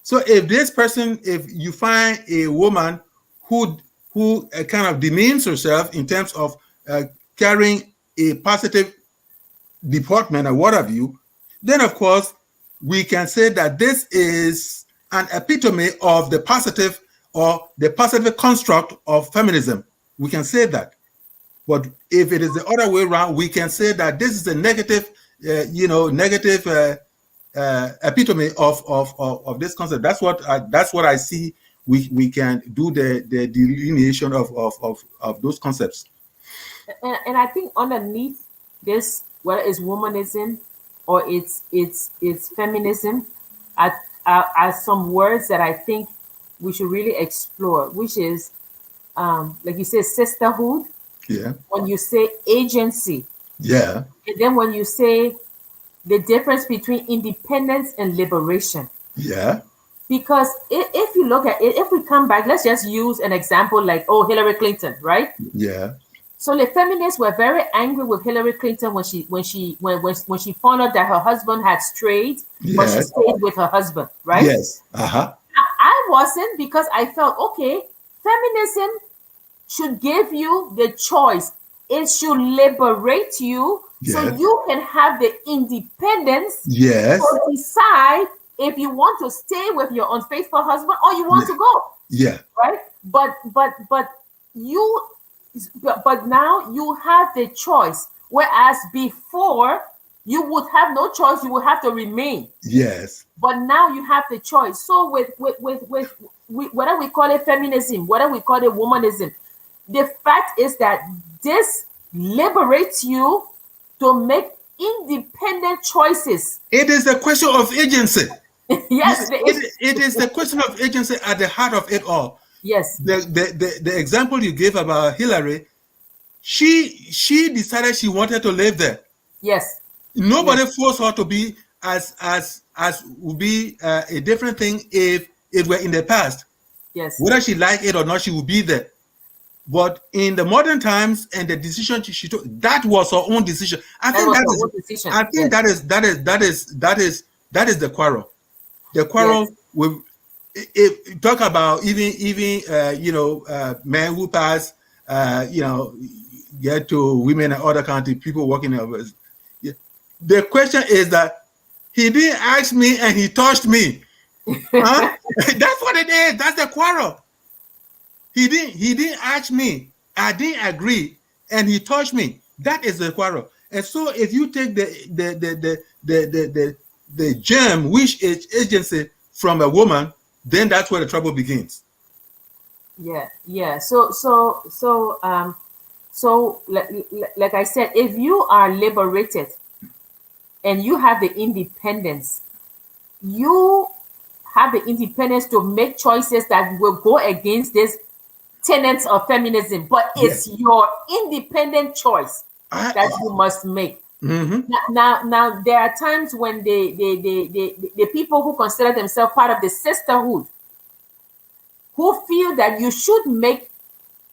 Speaker 2: So if you find a woman who kind of demeans herself in terms of carrying a positive deportment or what have you, then of course we can say that this is an epitome of the positive or the positive construct of feminism. We can say that. But if it is the other way around, we can say that this is the negative, negative epitome of this concept. That's what I see. We can do the delineation of those concepts.
Speaker 1: And I think underneath this, whether it's womanism or it's feminism, are some words that I think we should really explore, which is like you say, sisterhood.
Speaker 2: Yeah.
Speaker 1: When you say agency,
Speaker 2: Yeah.
Speaker 1: and then when you say the difference between independence and liberation.
Speaker 2: Yeah.
Speaker 1: Because if you look at it, if we come back, let's just use an example like, oh, Hillary Clinton, right?
Speaker 2: Yeah.
Speaker 1: So the feminists were very angry with Hillary Clinton when she found out that her husband had strayed, but she
Speaker 2: Yes.
Speaker 1: stayed with her husband, right?
Speaker 2: Yes. Uh-huh.
Speaker 1: I wasn't, because I felt, okay, feminism should give you the choice. It should liberate you so
Speaker 2: Yes.
Speaker 1: you can have the independence
Speaker 2: Yes.
Speaker 1: to decide if you want to stay with your unfaithful husband or you want to go,
Speaker 2: Yeah.
Speaker 1: right? But you but now you have the choice, whereas before you would have no choice, you would have to remain.
Speaker 2: Yes.
Speaker 1: But now you have the choice. So whether we call it feminism, whether we call it womanism, the fact is that this liberates you to make independent choices.
Speaker 2: It is a question of agency.
Speaker 1: Yes,
Speaker 2: It is the question of agency at the heart of it all.
Speaker 1: yes,
Speaker 2: The example you gave about Hillary, she decided she wanted to live there.
Speaker 1: Yes. Yes.
Speaker 2: Nobody forced her to be as would be a different thing if it were in the past.
Speaker 1: Yes.
Speaker 2: Whether she liked it or not, she would be there. But in the modern times and the decision she took, that was her own decision. I
Speaker 1: That
Speaker 2: think
Speaker 1: was
Speaker 2: that
Speaker 1: her
Speaker 2: is
Speaker 1: own decision.
Speaker 2: I think
Speaker 1: Yes.
Speaker 2: that is the quarrel. The
Speaker 1: Yes.
Speaker 2: quarrel with if talk about even men who pass get to women in other countries, people working over. Yeah. The question is that he didn't ask me and he touched me. Huh? That's what it is. That's the quarrel. He didn't ask me. I didn't agree, and he touched me. That is the quarrel. And so, if you take the gem, which is agency, from a woman, then that's where the trouble begins.
Speaker 1: Yeah. Yeah. So like I said, if you are liberated and you have the independence, you have the independence to make choices that will go against this tenets of feminism, but
Speaker 2: Yeah.
Speaker 1: it's your independent choice
Speaker 2: I.
Speaker 1: that you must make.
Speaker 2: Mm-hmm.
Speaker 1: Now there are times when the people who consider themselves part of the sisterhood, who feel that you should make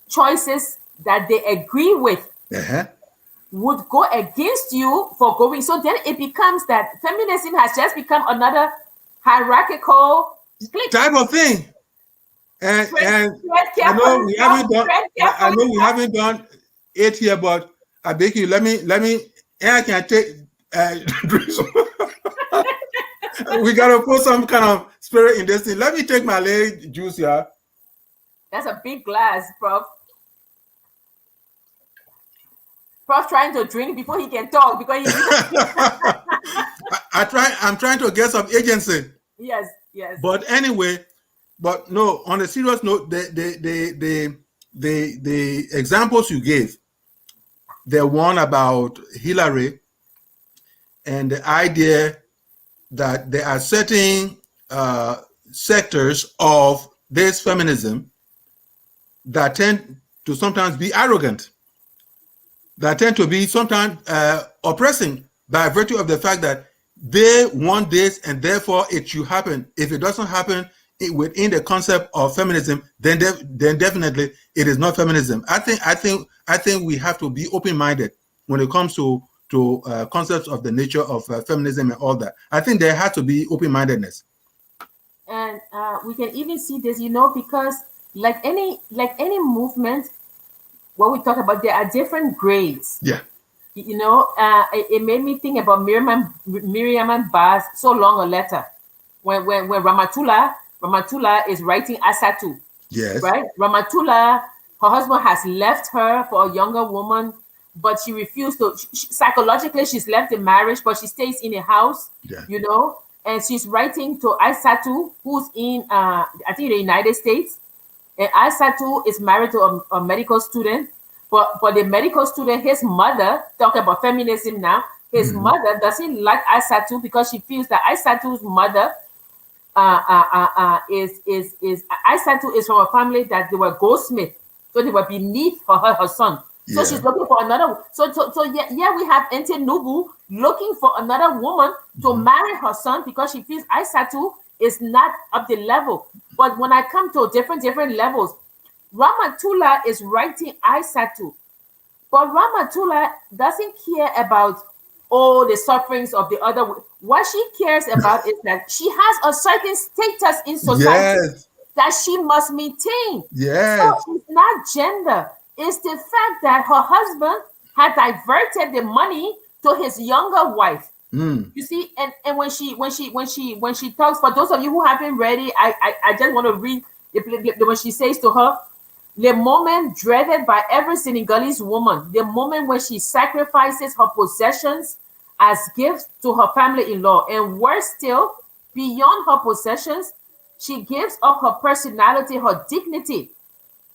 Speaker 1: choices that they agree with,
Speaker 2: Uh-huh.
Speaker 1: would go against you for going. So then it becomes that feminism has just become another hierarchical clique.
Speaker 2: Type of thing. And
Speaker 1: Tread
Speaker 2: I know
Speaker 1: carefully,
Speaker 2: we
Speaker 1: no,
Speaker 2: haven't done.
Speaker 1: tread
Speaker 2: I
Speaker 1: carefully.
Speaker 2: know we haven't done it here, but I beg you, let me. And I can take. Drink some. We gotta put some kind of spirit in this thing. Let me take my lady juice here.
Speaker 1: That's a big glass, Prof. Prof trying to drink before he can talk because he
Speaker 2: I'm trying to get some agency.
Speaker 1: yes, yes.
Speaker 2: But anyway, but no. On a serious note, the examples you gave, the one about Hillary and the idea that there are certain sectors of this feminism that tend to sometimes be arrogant, that tend to be sometimes oppressing by virtue of the fact that they want this and therefore it should happen. If it doesn't happen within the concept of feminism, then definitely it is not feminism. I think we have to be open-minded when it comes to concepts of the nature of feminism and all that. I think there has to be open-mindedness.
Speaker 1: And we can even see this, because like any movement, what we talk about, there are different grades.
Speaker 2: Yeah.
Speaker 1: It made me think about Miriam and Baz, So Long a Letter, when Ramatullah is writing Asatu,
Speaker 2: Yes.
Speaker 1: right? Ramatullah, her husband has left her for a younger woman, but she refused to. Psychologically, she's left the marriage, but she stays in a house,
Speaker 2: Yeah.
Speaker 1: and she's writing to Aisatu, who's in, I think, the United States. And Aisatu is married to a medical student, but for the medical student, his mother, talk about feminism now, his mother doesn't like Aisatu because she feels that Aisatu's mother is Aisatu is from a family that they were goldsmith, so they were beneath her son. So
Speaker 2: Yeah.
Speaker 1: she's looking for another. So yeah, we have Ente Nubu looking for another woman to marry her son because she feels Aisatu is not up the level. But when I come to different levels, Ramatullah is writing Aisatu, but Ramatullah doesn't care about all the sufferings of the other. What she cares about is that she has a certain status in society
Speaker 2: Yes.
Speaker 1: that she must maintain. So
Speaker 2: Yes.
Speaker 1: it's not gender. It's the fact that her husband had diverted the money to his younger wife.
Speaker 2: Mm.
Speaker 1: You see, and when she talks, for those of you who haven't read it, I just want to read when she says to her, the moment dreaded by every Senegalese woman, the moment when she sacrifices her possessions as gifts to her family-in-law, and worse still, beyond her possessions, she gives up her personality, her dignity,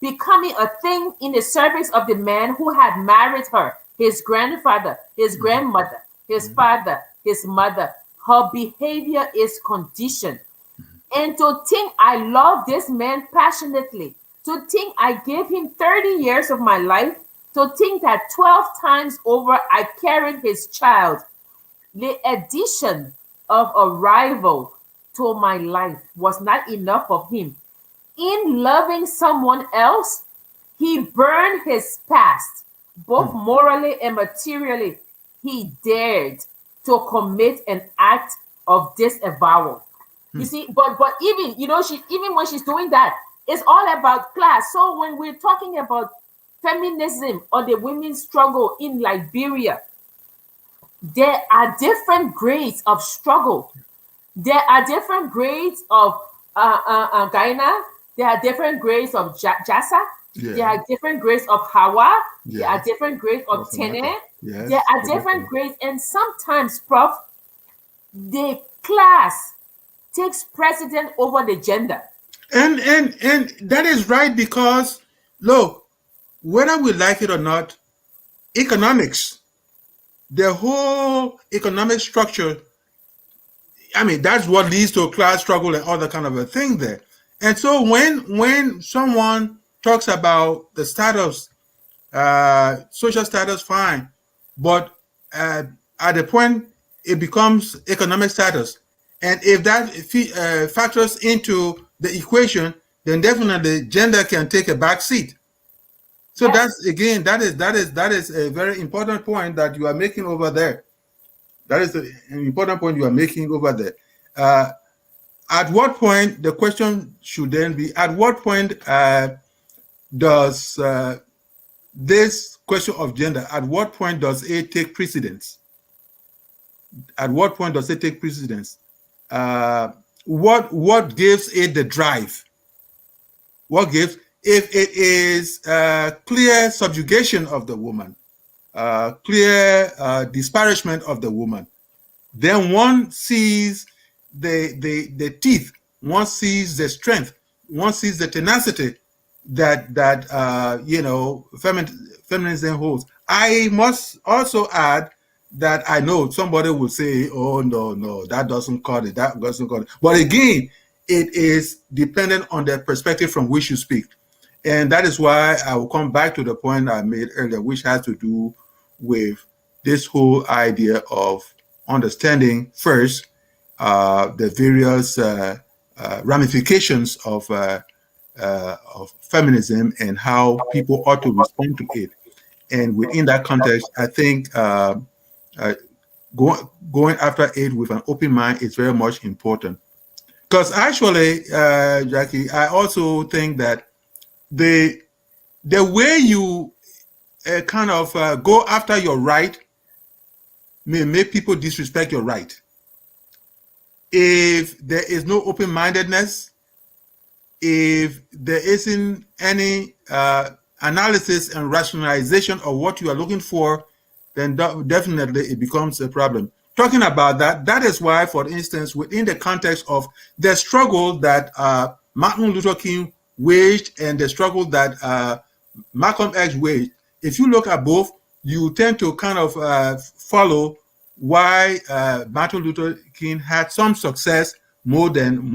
Speaker 1: becoming a thing in the service of the man who had married her, his grandfather, his grandmother, his father, his mother. Her behavior is conditioned. And to think I love this man passionately, to think I gave him 30 years of my life, To think that 12 times over I carried his child, the addition of a rival to my life was not enough of him. In loving someone else, he burned his past, both
Speaker 2: Hmm.
Speaker 1: morally and materially. He dared to commit an act of disavowal. You
Speaker 2: Hmm.
Speaker 1: see, but even she, even when she's doing that, it's all about class. So when we're talking about feminism or the women's struggle in Liberia, there are different grades of struggle. There are different grades of Gaina. There are different grades of Jassa. There
Speaker 2: Yeah.
Speaker 1: are different grades of Hawa. There are
Speaker 2: Yes.
Speaker 1: different grades of
Speaker 2: Doesn't matter.
Speaker 1: Tene. There
Speaker 2: Yes.
Speaker 1: are different grades, and sometimes, Prof, the class takes precedent over the gender.
Speaker 2: And that is right because look, whether we like it or not, economics, the whole economic structure, I mean, that's what leads to class struggle and all that kind of a thing there. And so when someone talks about the status, social status, fine, but uh, at the point it becomes economic status, and if that factors into the equation, then definitely gender can take a back seat. So
Speaker 1: Yes,
Speaker 2: that's again, that is a very important point that you are making over there. That is an important point you are making over there. Uh, at what point the question should then be: at what point does this question of gender? At what point does it take precedence? At what point does it take precedence? Uh, what gives it the drive? What gives, if it is clear subjugation of the woman, clear disparagement of the woman, then one sees the teeth, one sees the strength, one sees the tenacity that feminism holds. I must also add that I know somebody will say, "Oh no, no, that doesn't cut it. That doesn't cut it." But again, it is dependent on the perspective from which you speak. And that is why I will come back to the point I made earlier, which has to do with this whole idea of understanding first the various ramifications of feminism and how people ought to respond to it. And within that context, I think uh, going after it with an open mind is very much important. Because actually, Jackie, I also think that the the way you kind of go after your right may make people disrespect your right. If there is no open mindedness, if there isn't any analysis and rationalization of what you are looking for, then definitely it becomes a problem. Talking about that, that is why, for instance, within the context of the struggle that Martin Luther King waged and the struggle that Malcolm X waged, if you look at both, you tend to kind of follow why Martin Luther King had some success more than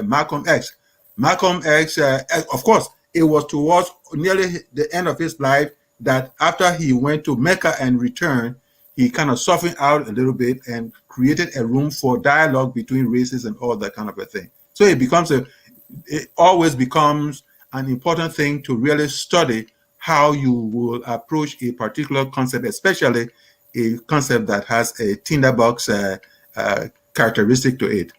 Speaker 2: Malcolm X. Malcolm X, of course, it was towards nearly the end of his life that after he went to Mecca and returned, he kind of softened out a little bit and created a room for dialogue between races and all that kind of a thing. So it always becomes an important thing to really study how you will approach a particular concept, especially a concept that has a tinderbox uh, characteristic to it.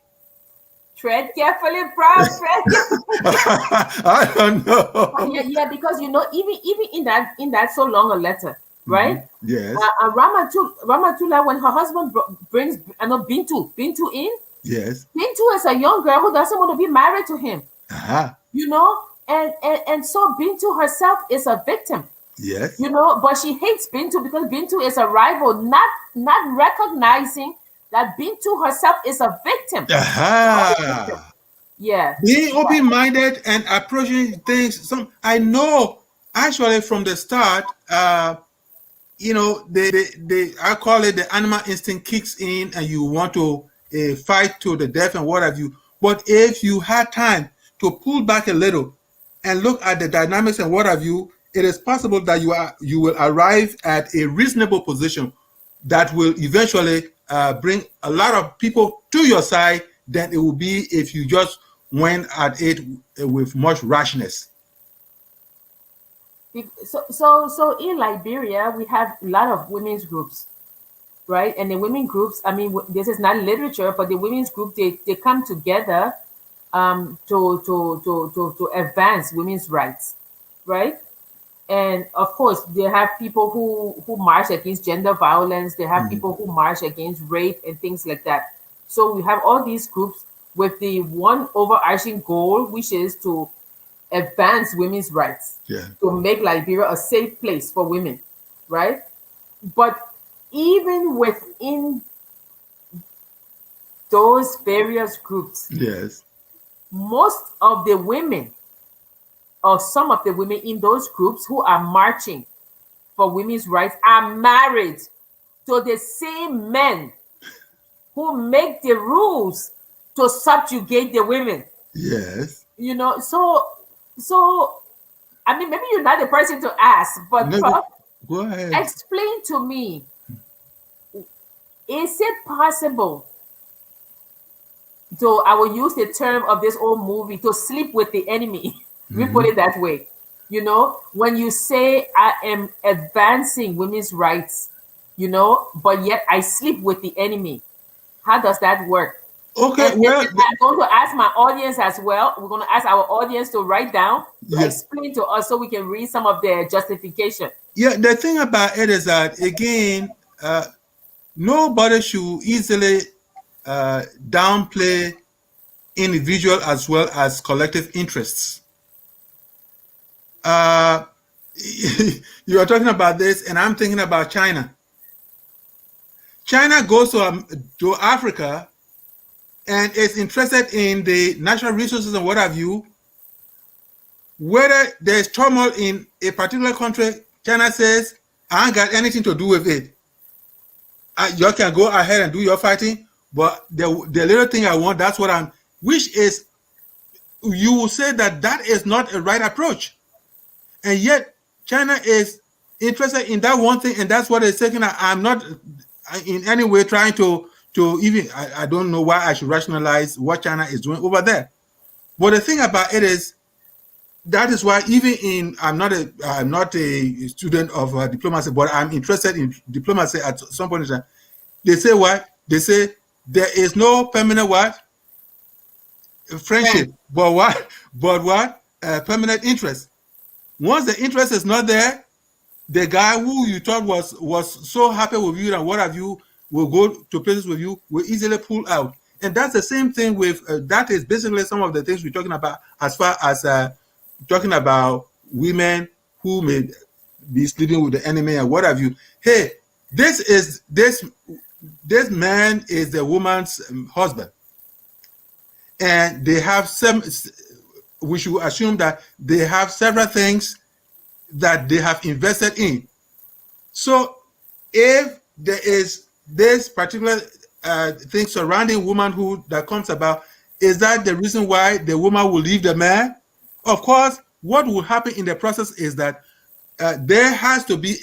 Speaker 1: tread carefully, Prof. Tread carefully.
Speaker 2: I don't
Speaker 1: Yeah,
Speaker 2: know.
Speaker 1: yeah, because even in that so long a letter, right?
Speaker 2: Mhm. Yes,
Speaker 1: Ramatula, when her husband brings Bintu in,
Speaker 2: yes.
Speaker 1: Bintu is a young girl who doesn't want to be married to him,
Speaker 2: Aha.
Speaker 1: and so Bintu herself is a victim,
Speaker 2: Yes.
Speaker 1: but she hates Bintu because Bintu is a rival, not recognizing that Bintu herself is a victim. A victim.
Speaker 2: Aha.
Speaker 1: Yeah.
Speaker 2: Being open-minded and approaching things. I know actually from the start, I call it the animal instinct kicks in and you want to fight to the death and what have you. But if you had time to pull back a little and look at the dynamics and what have you, it is possible that you will arrive at a reasonable position that will eventually bring a lot of people to your side than it will be if you just went at it with much rashness.
Speaker 1: So in Liberia, we have a lot of women's groups, right? And the women groups, I mean, this is not literature, but the women's group, they come together to advance women's rights, right? And of course, they have people who march against gender violence. They have
Speaker 2: Mhm.
Speaker 1: people who march against rape and things like that. So we have all these groups with the one overarching goal, which is to advance women's rights,
Speaker 2: Yeah.
Speaker 1: to make Liberia a safe place for women, right? But even within those various groups,
Speaker 2: Yes.
Speaker 1: most of the women or some of the women in those groups who are marching for women's rights are married to the same men who make the rules to subjugate the women.
Speaker 2: Yes.
Speaker 1: So I mean, maybe you're not the person to ask, but
Speaker 2: No, go,
Speaker 1: Prof,
Speaker 2: go ahead.
Speaker 1: explain to me, is it possible to, I will use the term of this old movie, to sleep with the enemy? We put
Speaker 2: Mhm.
Speaker 1: it that way. When you say I am advancing women's rights, but yet I sleep with the enemy, how does that work?
Speaker 2: Okay,
Speaker 1: And
Speaker 2: well,
Speaker 1: I'm going to ask my audience as well. We're going to ask our audience to write down, to
Speaker 2: yeah,
Speaker 1: explain to us so we can read some of their justification.
Speaker 2: yeah. The thing about it is that again, nobody should easily downplay individual as well as collective interests. Uh, you are talking about this, and I'm thinking about China. China goes to Africa and is interested in the natural resources and what have you. Whether there's turmoil in a particular country, China says, I ain't got anything to do with it. You can go ahead and do your fighting, but the little thing I want, that's what I'm, which is, you will say that that is not a right approach. And yet, China is interested in that one thing, and that's what it's taking. I'm not in any way trying to even, I don't know why I should rationalize what China is doing over there. But the thing about it is, that is why even in I'm not a student of diplomacy, but I'm interested in diplomacy at some point in time. They say what? They say there is no permanent what?
Speaker 1: Friends,
Speaker 2: Friendship, but what? But what? Permanent interest. Once the interest is not there, the guy who you thought was so happy with you and what have you will go to places with you, will easily pull out. And that's the same thing with that is basically some of the things we're talking about as far as talking about women who may be sleeping with the enemy and what have you. Hey, this man is the woman's husband, and they have some. We should assume that they have several things that they have invested in. So, if there is this particular thing surrounding womanhood that comes about, is that the reason why the woman will leave the man? Of course, what will happen in the process is that there has to be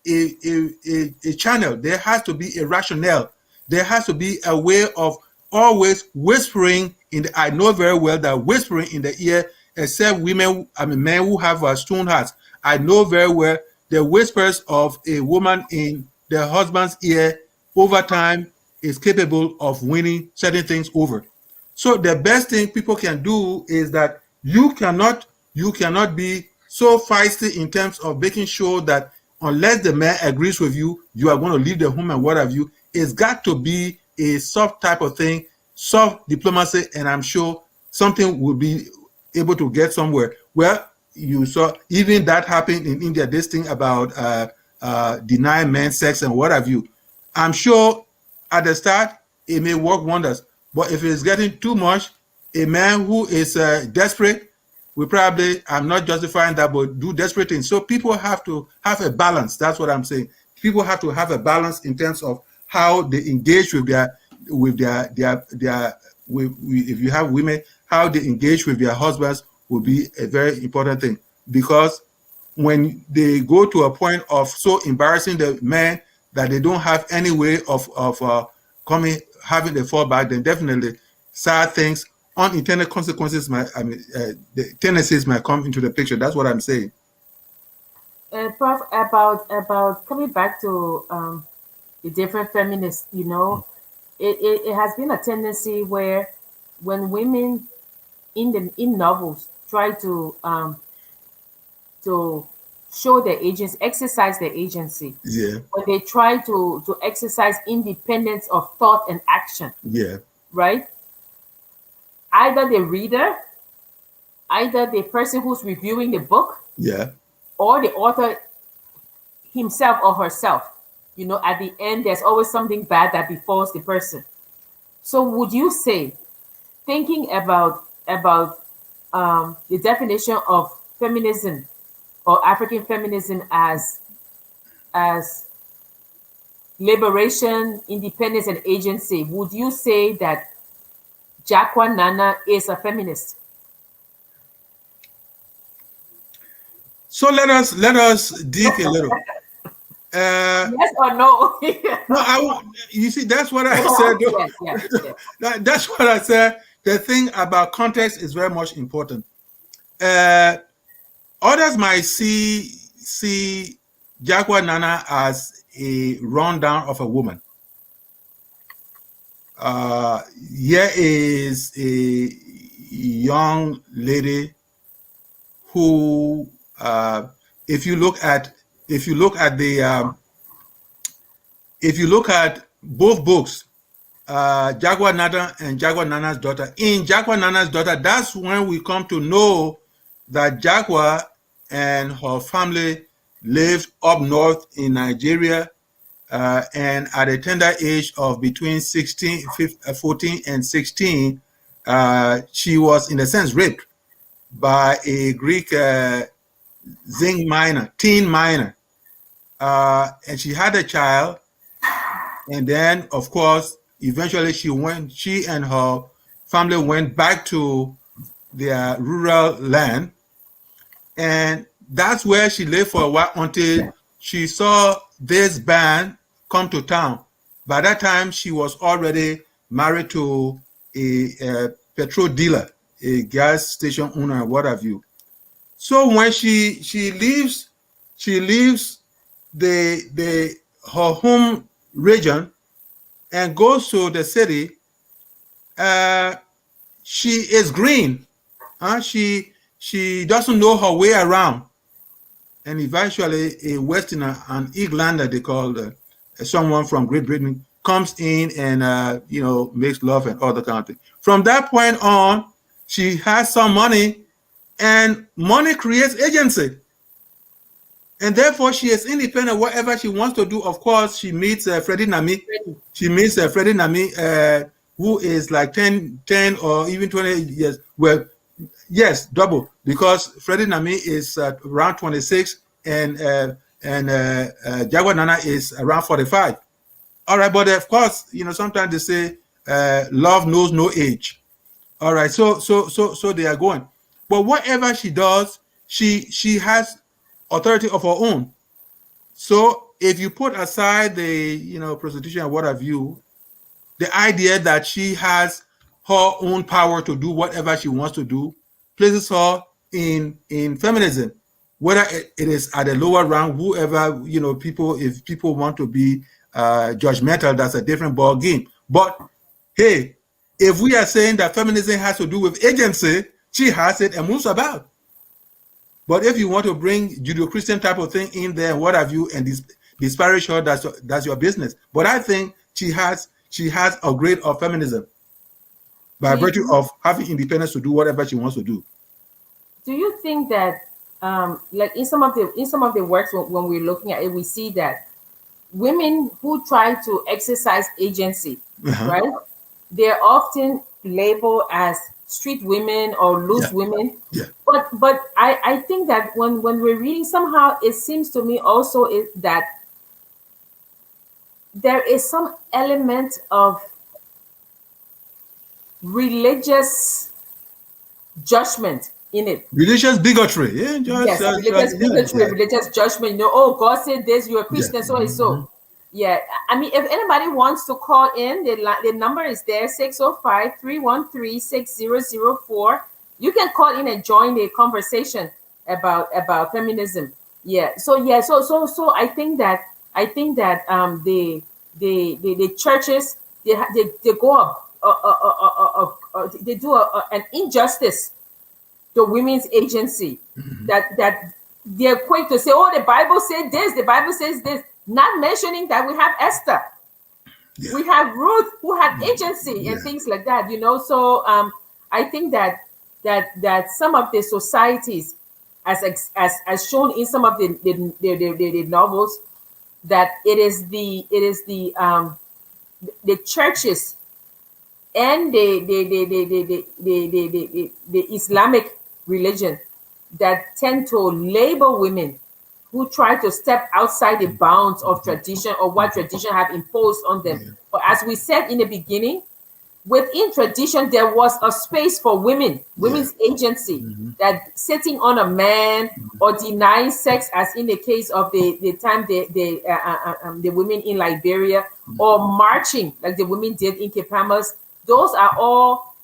Speaker 2: a channel, there has to be a rationale, there has to be a way of always whispering in the, I know very well that whispering in the ear, except women, I mean men who have stone hearts, I know very well the whispers of a woman in the husband's ear over time is capable of winning certain things over. So the best thing people can do is that you cannot be so feisty in terms of making sure that unless the man agrees with you, you are going to leave the home and what have you. It's got to be a soft type of thing, soft diplomacy, and I'm sure something will be able to get somewhere. Well, you saw even that happened in India. This thing about denying men sex and what have you. I'm sure at the start it may work wonders, but if it's getting too much, a man who is desperate will probably, I'm not justifying that, but do desperate things. So people have to have a balance. That's what I'm saying. People have to have a balance in terms of how they engage if you have women, how they engage with their husbands will be a very important thing, because when they go to a point of so embarrassing the men that they don't have any way of coming having a fallback, then definitely sad things, unintended consequences might, the tendencies might come into the picture. That's what I'm saying.
Speaker 1: Prof, about coming back to the different feminists, it has been a tendency where when women in novels try to show their agency, exercise their agency,
Speaker 2: Yeah,
Speaker 1: when they try to exercise independence of thought and action,
Speaker 2: yeah,
Speaker 1: right? Either the reader, either the person who's reviewing the book,
Speaker 2: yeah.
Speaker 1: or the author himself or herself. At the end, there's always something bad that befalls the person. So, would you say, thinking about the definition of feminism or African feminism as liberation, independence, and agency, would you say that Jacqua Nana is a feminist?
Speaker 2: So let us dig a little. Uh,
Speaker 1: Yes or no?
Speaker 2: no, you see, that's what I said.
Speaker 1: Yes, yes, yes.
Speaker 2: That's what I said. The thing about context is very much important. Uh, Others might see Jaguar Nana as a rundown of a woman. Here is a young lady who, if you look at if you look at the if you look at both books, Jaguar Nana and Jaguar Nana's daughter. In Jaguar Nana's daughter, that's when we come to know that Jaguar and her family lived up north in Nigeria, and at a tender age of between 14 and 16, she was, in a sense, raped by a Greek zinc miner, tin miner. And she had a child, and then, of course, eventually she and her family went back to their rural land. And that's where she lived for a while until she saw this band come to town. By that time, she was already married to a petrol dealer, a gas station owner, what have you. So when she leaves the her home region and goes to the city. Uh, she is green. She doesn't know her way around, and eventually a Westerner, an Englander, they call someone from Great Britain, comes in and makes love and all the kind of thing. From that point on, she has some money, and money creates agency. And therefore, she is independent. Whatever she wants to do, of course, she meets Freddie Nami. She meets Freddie Nami, who is like 10 or even 20 years. Well, yes, double, because Freddie Nami is around 26 and Jaguar Nana is around 45. All right, but of course, sometimes they say love knows no age. All right, so they are going. But whatever she does, she has authority of her own. So if you put aside the prostitution and what have you, the idea that she has her own power to do whatever she wants to do places her in feminism. Whether it is at a lower rank, whoever people, if people want to be judgmental, that's a different ball game. But hey, if we are saying that feminism has to do with agency, she has it and moves about. But if you want to bring Judeo-Christian type of thing in there, what have you, and disparage her, that's your business. But I think she has a grade of feminism by
Speaker 1: Do you,
Speaker 2: virtue of having independence to do whatever she wants to do.
Speaker 1: do you think that like in some of the works when we're looking at it, we see that women who try to exercise agency,
Speaker 2: Uh-huh.
Speaker 1: right? They're often labeled as street women or loose
Speaker 2: Yeah,
Speaker 1: women.
Speaker 2: yeah.
Speaker 1: But I think that when we're reading, somehow it seems to me also is that there is some element of religious judgment in it.
Speaker 2: Religious bigotry. Yeah,
Speaker 1: Yes, religious
Speaker 2: yeah,
Speaker 1: bigotry,
Speaker 2: yeah,
Speaker 1: religious judgment. Oh, God said this, you're a
Speaker 2: yeah.
Speaker 1: Christian, so and so. Yeah, I mean, if anybody wants to call in, the number is there, 605-313-6004. You can call in and join the conversation about feminism. Yeah, so I think that the churches, they go up, they do an injustice to women's agency, that they're quick to say, oh, the Bible said this, the Bible says this, not mentioning that we have Esther,
Speaker 2: Yeah,
Speaker 1: we have Ruth who had
Speaker 2: yeah,
Speaker 1: agency and
Speaker 2: yeah,
Speaker 1: things like that. So I think that some of the societies, as shown in some of the novels, that it is the churches and the Islamic religion that tend to label women who try to step outside the bounds of tradition or what tradition have imposed on them.
Speaker 2: yeah,
Speaker 1: But as we said in the beginning, within tradition there was a space for
Speaker 2: yeah.
Speaker 1: women's agency, that sitting on a man or denying sex, as in the case of the time the women in Liberia, or marching like the women did in Kepamas. Those are all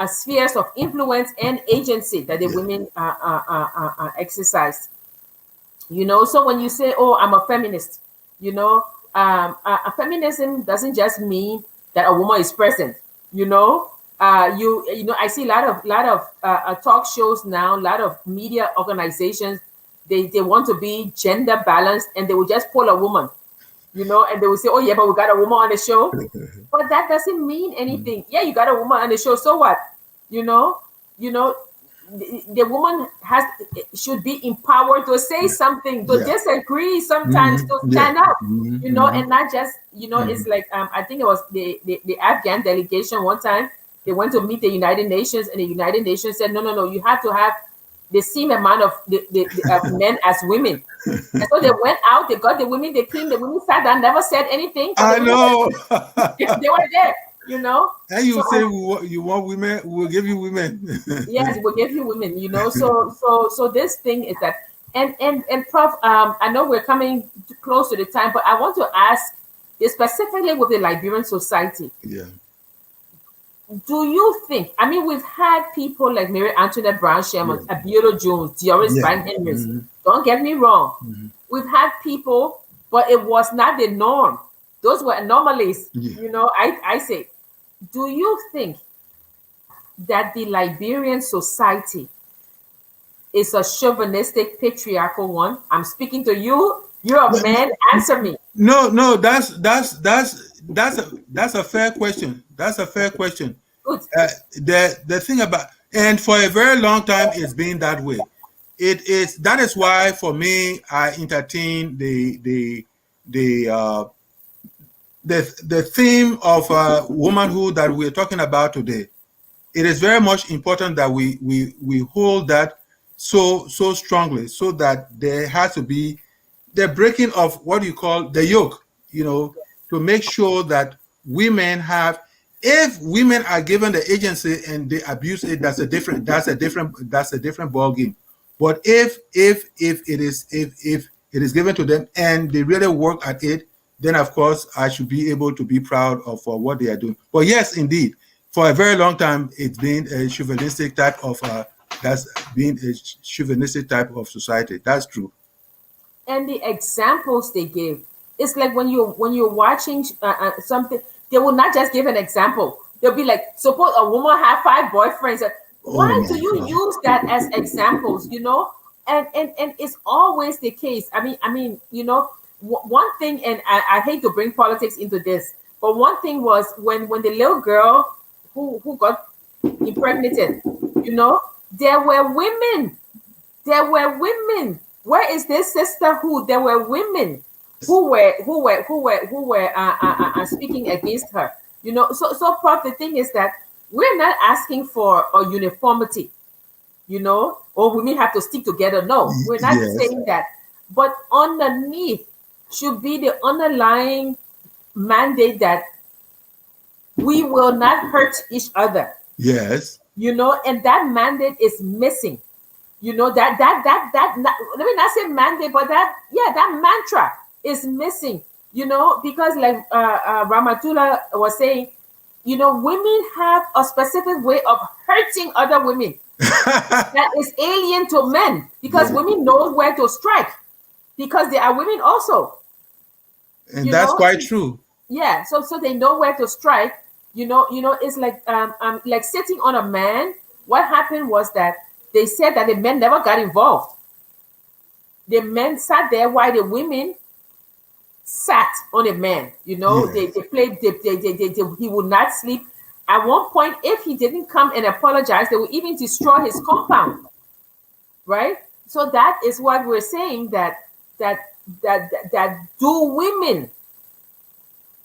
Speaker 1: spheres of influence and agency that the
Speaker 2: Yeah.
Speaker 1: women exercise. So when you say, oh, I'm a feminist, you know a feminism doesn't just mean that a woman is present. I see a lot of talk shows now, a lot of media organizations. They want to be gender balanced, and they will just pull a woman, and they will say, oh yeah, but we got a woman on the show. But that doesn't mean anything. Yeah, you got a woman on the show, so what? you know you know the woman should be empowered to say something, to
Speaker 2: Yeah.
Speaker 1: disagree sometimes, to
Speaker 2: Yeah.
Speaker 1: stand up,
Speaker 2: Hmm.
Speaker 1: and not just, it's like, I think it was the Afghan delegation one time. They went to meet the United Nations, and the United Nations said, no, no, no, you have to have the same amount of of men as women. And so they went out, they got the women, they came, the women sat down, never said anything, but the
Speaker 2: I
Speaker 1: women
Speaker 2: know.
Speaker 1: they were there.
Speaker 2: And
Speaker 1: So
Speaker 2: you say you want women, we'll give you women.
Speaker 1: yes, we give you women. So this thing is that, and Prof, I know we're coming close to the time, but I want to ask, specifically with the Liberian society,
Speaker 2: Yeah.
Speaker 1: do you think, I mean, we've had people like Mary Antoinette Brown Sherman,
Speaker 2: Yeah.
Speaker 1: Abiola Jones, Doris
Speaker 2: Yeah.
Speaker 1: Bank Henrys.
Speaker 2: Hmm.
Speaker 1: Don't get me wrong.
Speaker 2: Hmm.
Speaker 1: We've had people, but it was not the norm. Those were anomalies.
Speaker 2: Yeah.
Speaker 1: I say, do you think that the Liberian society is a chauvinistic, patriarchal one? I'm speaking to you. You're a man. Answer me.
Speaker 2: No, no, that's a fair question. That's a fair question.
Speaker 1: Good.
Speaker 2: The thing about, and for a very long time it's been that way. That is why for me I entertain the the theme of womanhood that we're talking about today. It is very much important that we hold that so strongly, so that there has to be the breaking of what you call the yoke, to make sure that women have, if women are given the agency and they abuse it, that's a different ball game. But if it is given to them and they really work at it, then of course I should be able to be proud of what they are doing. But yes, indeed, for a very long time it's been a chauvinistic type of that's been a chauvinistic type of society. That's true.
Speaker 1: And the examples they give, it's like when you're watching something, they will not just give an example. They'll be like, suppose a woman have 5 boyfriends.
Speaker 2: Oh
Speaker 1: Why do
Speaker 2: my
Speaker 1: you
Speaker 2: God.
Speaker 1: use that as examples? And it's always the case. I mean, one thing, and I hate to bring politics into this, but one thing was when the little girl who got impregnated, you know, there were women there were women. Where is this sisterhood? There were women who were speaking against her. So Prof, the thing is that we're not asking for a uniformity. Or women have to stick together. No, we're not
Speaker 2: Yes.
Speaker 1: saying that. But underneath should be the underlying mandate that we will not hurt each other.
Speaker 2: Yes.
Speaker 1: and that mandate is missing. Let me not say mandate, but that mantra is missing. Because like Ramatullah was saying, women have a specific way of hurting other women that is alien to men, because
Speaker 2: Yeah.
Speaker 1: women know where to strike, because they are women also.
Speaker 2: And
Speaker 1: you
Speaker 2: that's
Speaker 1: know
Speaker 2: quite true.
Speaker 1: yeah, so they know where to strike. It's like sitting on a man. What happened was that they said that the men never got involved. The men sat there while the women sat on a man. They
Speaker 2: Yes.
Speaker 1: played. He would not sleep. At one point, if he didn't come and apologize, they would even destroy his compound. Right. So that is what we're saying, that that do women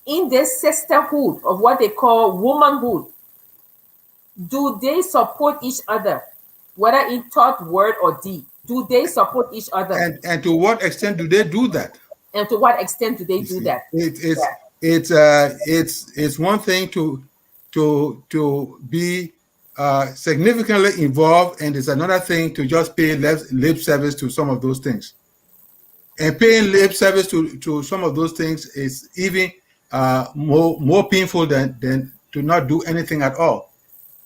Speaker 1: in this sisterhood of what they call womanhood, do they support each other, whether in thought, word, or deed? Do they support each other?
Speaker 2: And to what extent do they do that?
Speaker 1: And to what extent do they
Speaker 2: You
Speaker 1: do
Speaker 2: see,
Speaker 1: that?
Speaker 2: it's
Speaker 1: Yeah.
Speaker 2: it's one thing to be significantly involved, and it's another thing to just pay lip service to some of those things. And paying lip service to some of those things is even more painful than to not do anything at all.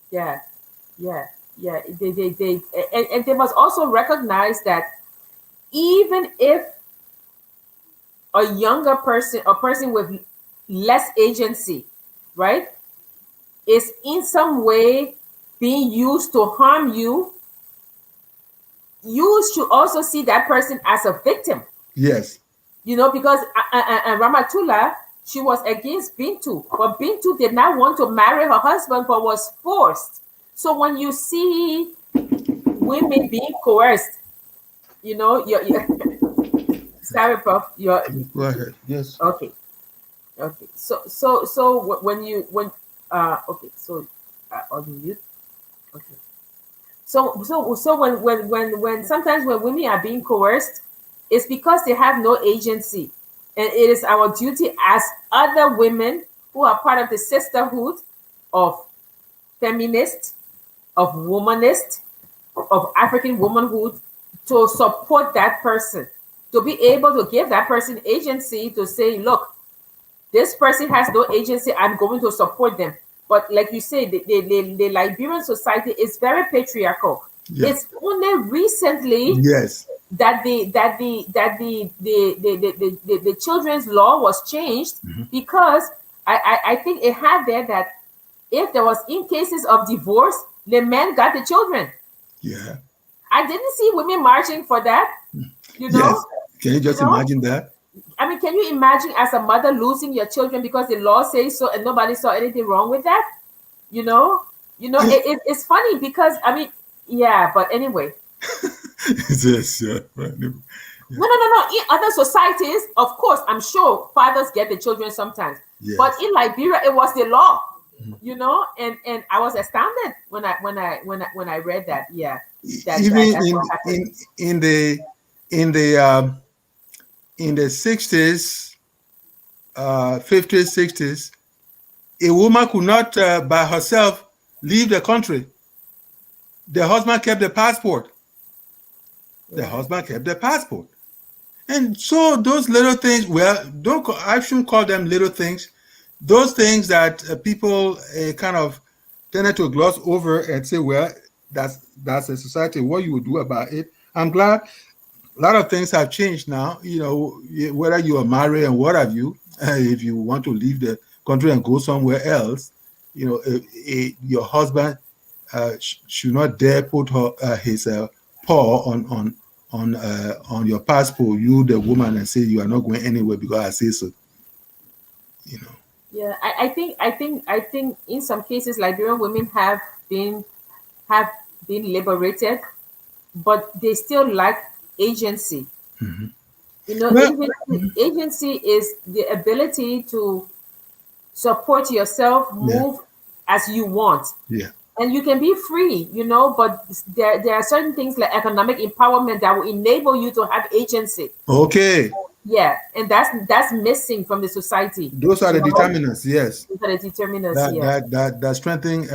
Speaker 1: Yeah. Yeah. Yeah. And they must also recognize that even if a younger person, a person with less agency, right, is in some way being used to harm you, you should also see that person as a victim.
Speaker 2: Yes.
Speaker 1: Because Ramatullah, she was against Bintu, but Bintu did not want to marry her husband, but was forced. So when you see women being coerced, you're sorry, Prof. You're
Speaker 2: Go ahead. Yes.
Speaker 1: okay. Okay. So when you when okay, so on mute. Okay. So when sometimes when women are being coerced, it's because they have no agency, and it is our duty as other women who are part of the sisterhood of feminists, of womanists, of African womanhood, to support that person, to be able to give that person agency to say, look, this person has no agency. I'm going to support them. But like you say, the Liberian society is very patriarchal.
Speaker 2: Yeah.
Speaker 1: It's only recently
Speaker 2: Yes.
Speaker 1: that the children's law was changed,
Speaker 2: Mhm.
Speaker 1: because I think it had there that if there was in cases of divorce, the men got the children.
Speaker 2: Yeah.
Speaker 1: I didn't see women marching for that. You know,
Speaker 2: Yes. Can you
Speaker 1: you
Speaker 2: just
Speaker 1: know.
Speaker 2: imagine that?
Speaker 1: I mean, can you imagine as a mother losing your children because the law says so and nobody saw anything wrong with that? You know, it's funny because I mean, yeah, but anyway,
Speaker 2: Yes. Yeah. Right. Yeah.
Speaker 1: no. In other societies, of course, I'm sure fathers get the children sometimes, but
Speaker 2: Yes.
Speaker 1: in Liberia, it was the law. And I was astounded when I read that. Yeah,
Speaker 2: Even
Speaker 1: that's what happened.
Speaker 2: in the in the um, in the 60s, 50s, 60s, a woman could not by herself leave the country. The husband kept the passport. The
Speaker 1: Yeah,
Speaker 2: husband kept the passport. And so those little things, well, don't I shouldn't call them little things. Those things that people kind of tended to gloss over and say, well, that's a society. What you would do about it? I'm glad a lot of things have changed now. Whether you are married and what have you, if you want to leave the country and go somewhere else, your husband should not dare put his paw on your passport. You, the woman, and say you are not going anywhere because I say so. You know.
Speaker 1: yeah. I think in some cases, Liberian women been have been liberated, but they still lack agency.
Speaker 2: Mhm. Well,
Speaker 1: Agency is the ability to support yourself,
Speaker 2: yeah,
Speaker 1: move as you want.
Speaker 2: yeah.
Speaker 1: And you can be free, but there are certain things like economic empowerment that will enable you to have agency.
Speaker 2: Okay,
Speaker 1: Yeah, and that's missing from the society.
Speaker 2: those are
Speaker 1: You
Speaker 2: the
Speaker 1: know,
Speaker 2: determinants. Yes,
Speaker 1: these are the determinants.
Speaker 2: that
Speaker 1: Yeah,
Speaker 2: that that that strengthening.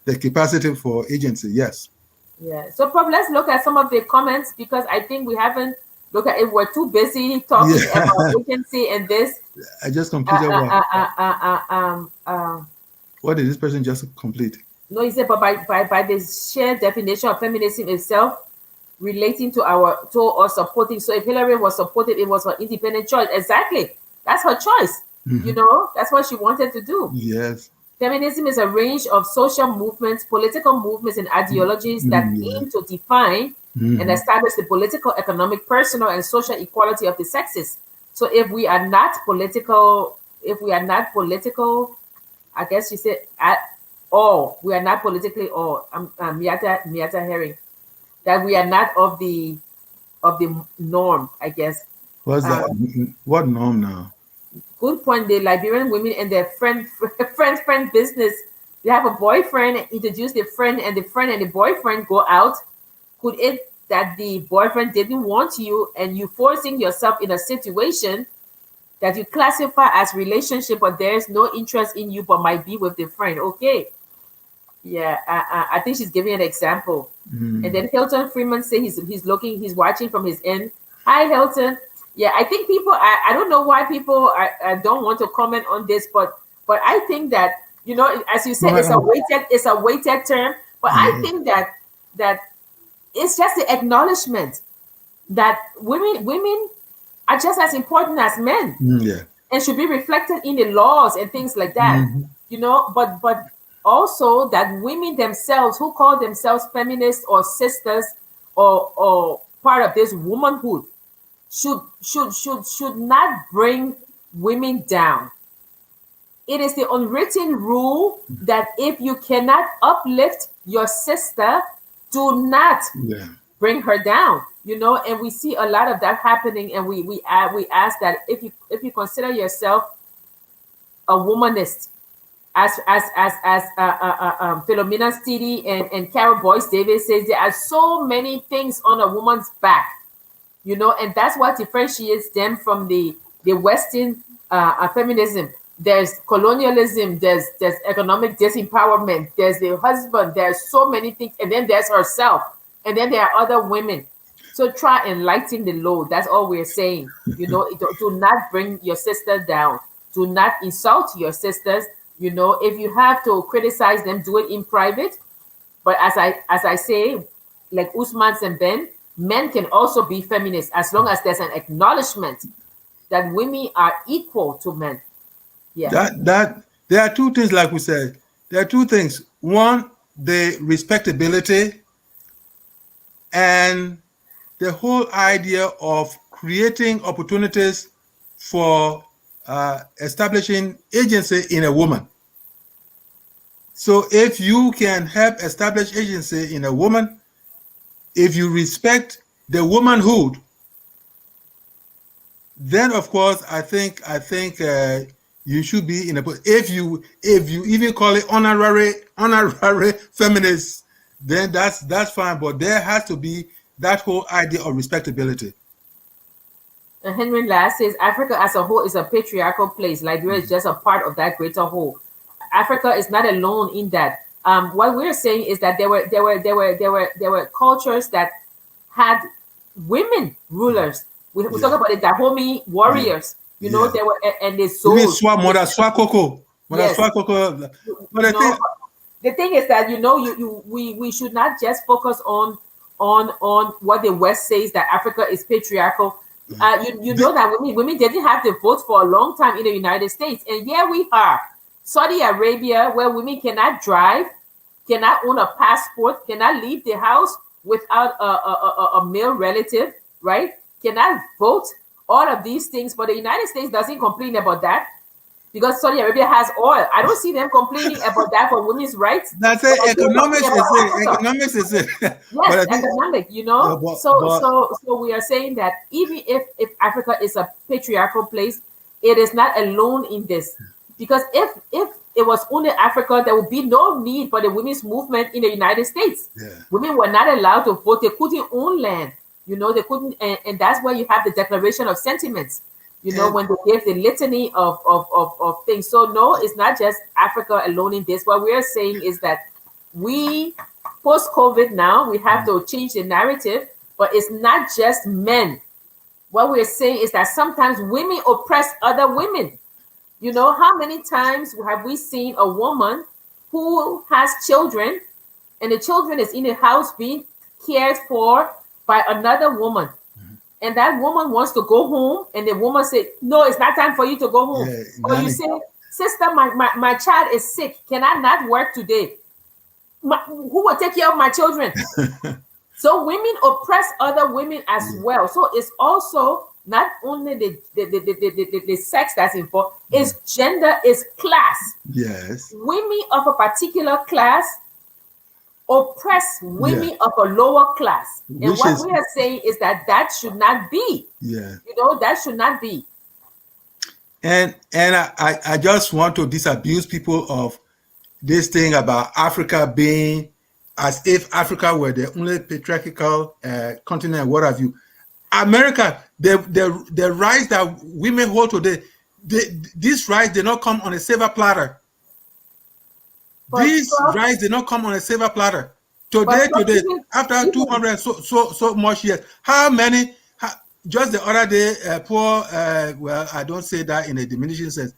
Speaker 2: the capacity for agency. Yes.
Speaker 1: Yeah. So, Prof, let's look at some of the comments because I think we haven't looked at it. We're too busy talking about
Speaker 2: Yeah.
Speaker 1: agency and this.
Speaker 2: I just
Speaker 1: Uh,
Speaker 2: completed
Speaker 1: uh,
Speaker 2: what?
Speaker 1: uh, uh, uh, uh, um, uh,
Speaker 2: What did this person just complete?
Speaker 1: no, he said, but by the shared definition of feminism itself, relating to our to or supporting. So if Hillary was supported, it was her independent choice. Exactly. That's her choice.
Speaker 2: Mhm.
Speaker 1: That's what she wanted to do.
Speaker 2: Yes.
Speaker 1: Feminism is a range of social movements, political movements, and ideologies that
Speaker 2: Yeah.
Speaker 1: aim to define and
Speaker 2: Hmm.
Speaker 1: establish the political, economic, personal, and social equality of the sexes. So if we are not political, I guess she said at all, we are not politically all. Miata Herring, that we are not of the norm, I guess.
Speaker 2: What's that?
Speaker 1: Uh,
Speaker 2: What norm now?
Speaker 1: Good point. The Liberian women and their friend business. They have a boyfriend, introduce the friend, and the boyfriend go out. Could it that the boyfriend didn't want you and you forcing yourself in a situation that you classify as relationship, but there's no interest in you, but might be with the friend? Okay, yeah, I think she's giving an example. And
Speaker 2: Mm.
Speaker 1: then Hilton Freeman say he's watching from his end. Hi, Hilton. Yeah, I think people. I don't know why people don't want to comment on this, but I think that as you
Speaker 2: Go
Speaker 1: said,
Speaker 2: ahead.
Speaker 1: it's a weighted term. But I
Speaker 2: Yeah.
Speaker 1: think that it's just the acknowledgement that women are just as important as men
Speaker 2: Yeah.
Speaker 1: and should be reflected in the laws and things like that.
Speaker 2: Hmm.
Speaker 1: But also that women themselves who call themselves feminists or sisters or part of this womanhood should not bring women down. It is the unwritten rule that if you cannot uplift your sister, do not
Speaker 2: Yeah.
Speaker 1: bring her down. And we see a lot of that happening, and we ask that if you consider yourself a womanist, as Philomena Stidi and Carol Boyce Davis says, there are so many things on a woman's back, and that's what differentiates them from the Western feminism. There's colonialism, there's economic disempowerment, there's the husband, there's so many things, and then there's herself, and then there are other women. So try and lighten the load. That's all we're saying. Do not bring your sister down. Do not insult your sisters. If you have to criticize them, do it in private. But as I say, like Usman and Ben, men can also be feminists as long as there's an acknowledgement that women are equal to men. Yeah.
Speaker 2: That there are two things, like we said. There are two things. One, the respectability and the whole idea of creating opportunities for establishing agency in a woman. So if you can help establish agency in a woman, if you respect the womanhood, then of course I think you should be in a. If you even call it honorary feminist, then that's fine. But there has to be that whole idea of respectability.
Speaker 1: And Henry Lass says Africa as a whole is a patriarchal place. Liberia is just a part of that greater whole. Africa is not alone in that. What we're saying is that there were cultures that had women rulers. We talk
Speaker 2: Yeah,
Speaker 1: about the Dahomey
Speaker 2: yeah,
Speaker 1: warriors.
Speaker 2: yeah.
Speaker 1: There were and the
Speaker 2: Even
Speaker 1: Zos.
Speaker 2: Mother Swakoko, Mother
Speaker 1: Yes,
Speaker 2: Swakoko. But
Speaker 1: you
Speaker 2: I
Speaker 1: know
Speaker 2: think
Speaker 1: the thing is that we should not just focus on what the West says that Africa is patriarchal. You know that women didn't have the vote for a long time in the United States, and here we are, Saudi Arabia, where women cannot drive, cannot own a passport, cannot leave the house without a male relative, right? Cannot vote, all of these things, but the United States doesn't complain about that because Saudi Arabia has oil. I don't see them complaining about that for women's rights,
Speaker 2: that's
Speaker 1: but
Speaker 2: it.
Speaker 1: I see talking
Speaker 2: Economics
Speaker 1: about
Speaker 2: is it.
Speaker 1: Africa.
Speaker 2: Economics is it. But
Speaker 1: Yes,
Speaker 2: I think,
Speaker 1: economic, So
Speaker 2: but
Speaker 1: so we are saying that even if Africa is a patriarchal place, it is not alone in this. Because if it was only Africa, there would be no need for the women's movement in the United States.
Speaker 2: yeah,
Speaker 1: Women were not allowed to vote. They couldn't own land. They couldn't, and that's why you have the Declaration of Sentiments.
Speaker 2: and
Speaker 1: When they give the litany of things. So no, it's not just Africa alone in this. What we are saying is that we post COVID now, we have to change the narrative, but it's not just men. What we're saying is that sometimes women oppress other women. You know, how many times have we seen a woman who has children and the children is in the house being cared for by another woman? And that woman wants to go home, and the woman say, "No, it's not time for you to go home."
Speaker 2: Yeah,
Speaker 1: Or you
Speaker 2: nanny.
Speaker 1: say, "Sister, my child is sick. Can I not work today? Who will take care of my children?" So women oppress other women as
Speaker 2: Yeah.
Speaker 1: well. So it's also not only the sex that's involved, it's gender, it's class.
Speaker 2: Yes.
Speaker 1: Women of a particular class oppress
Speaker 2: Yeah.
Speaker 1: women of a lower class. And
Speaker 2: Which
Speaker 1: what
Speaker 2: is
Speaker 1: we are saying is that that should not be.
Speaker 2: yeah.
Speaker 1: You know, that should not be.
Speaker 2: And I just want to disabuse people of this thing about Africa being as if Africa were the only patriarchal continent, what have you. America, the rights that women hold today, these rights did not come on a silver platter.
Speaker 1: But
Speaker 2: These rights did not come on a silver platter.
Speaker 1: Prof,
Speaker 2: Today,
Speaker 1: even
Speaker 2: after
Speaker 1: even
Speaker 2: 200 so much years, how many? Just the other day, poor. Well, I don't say that in a diminishing sense.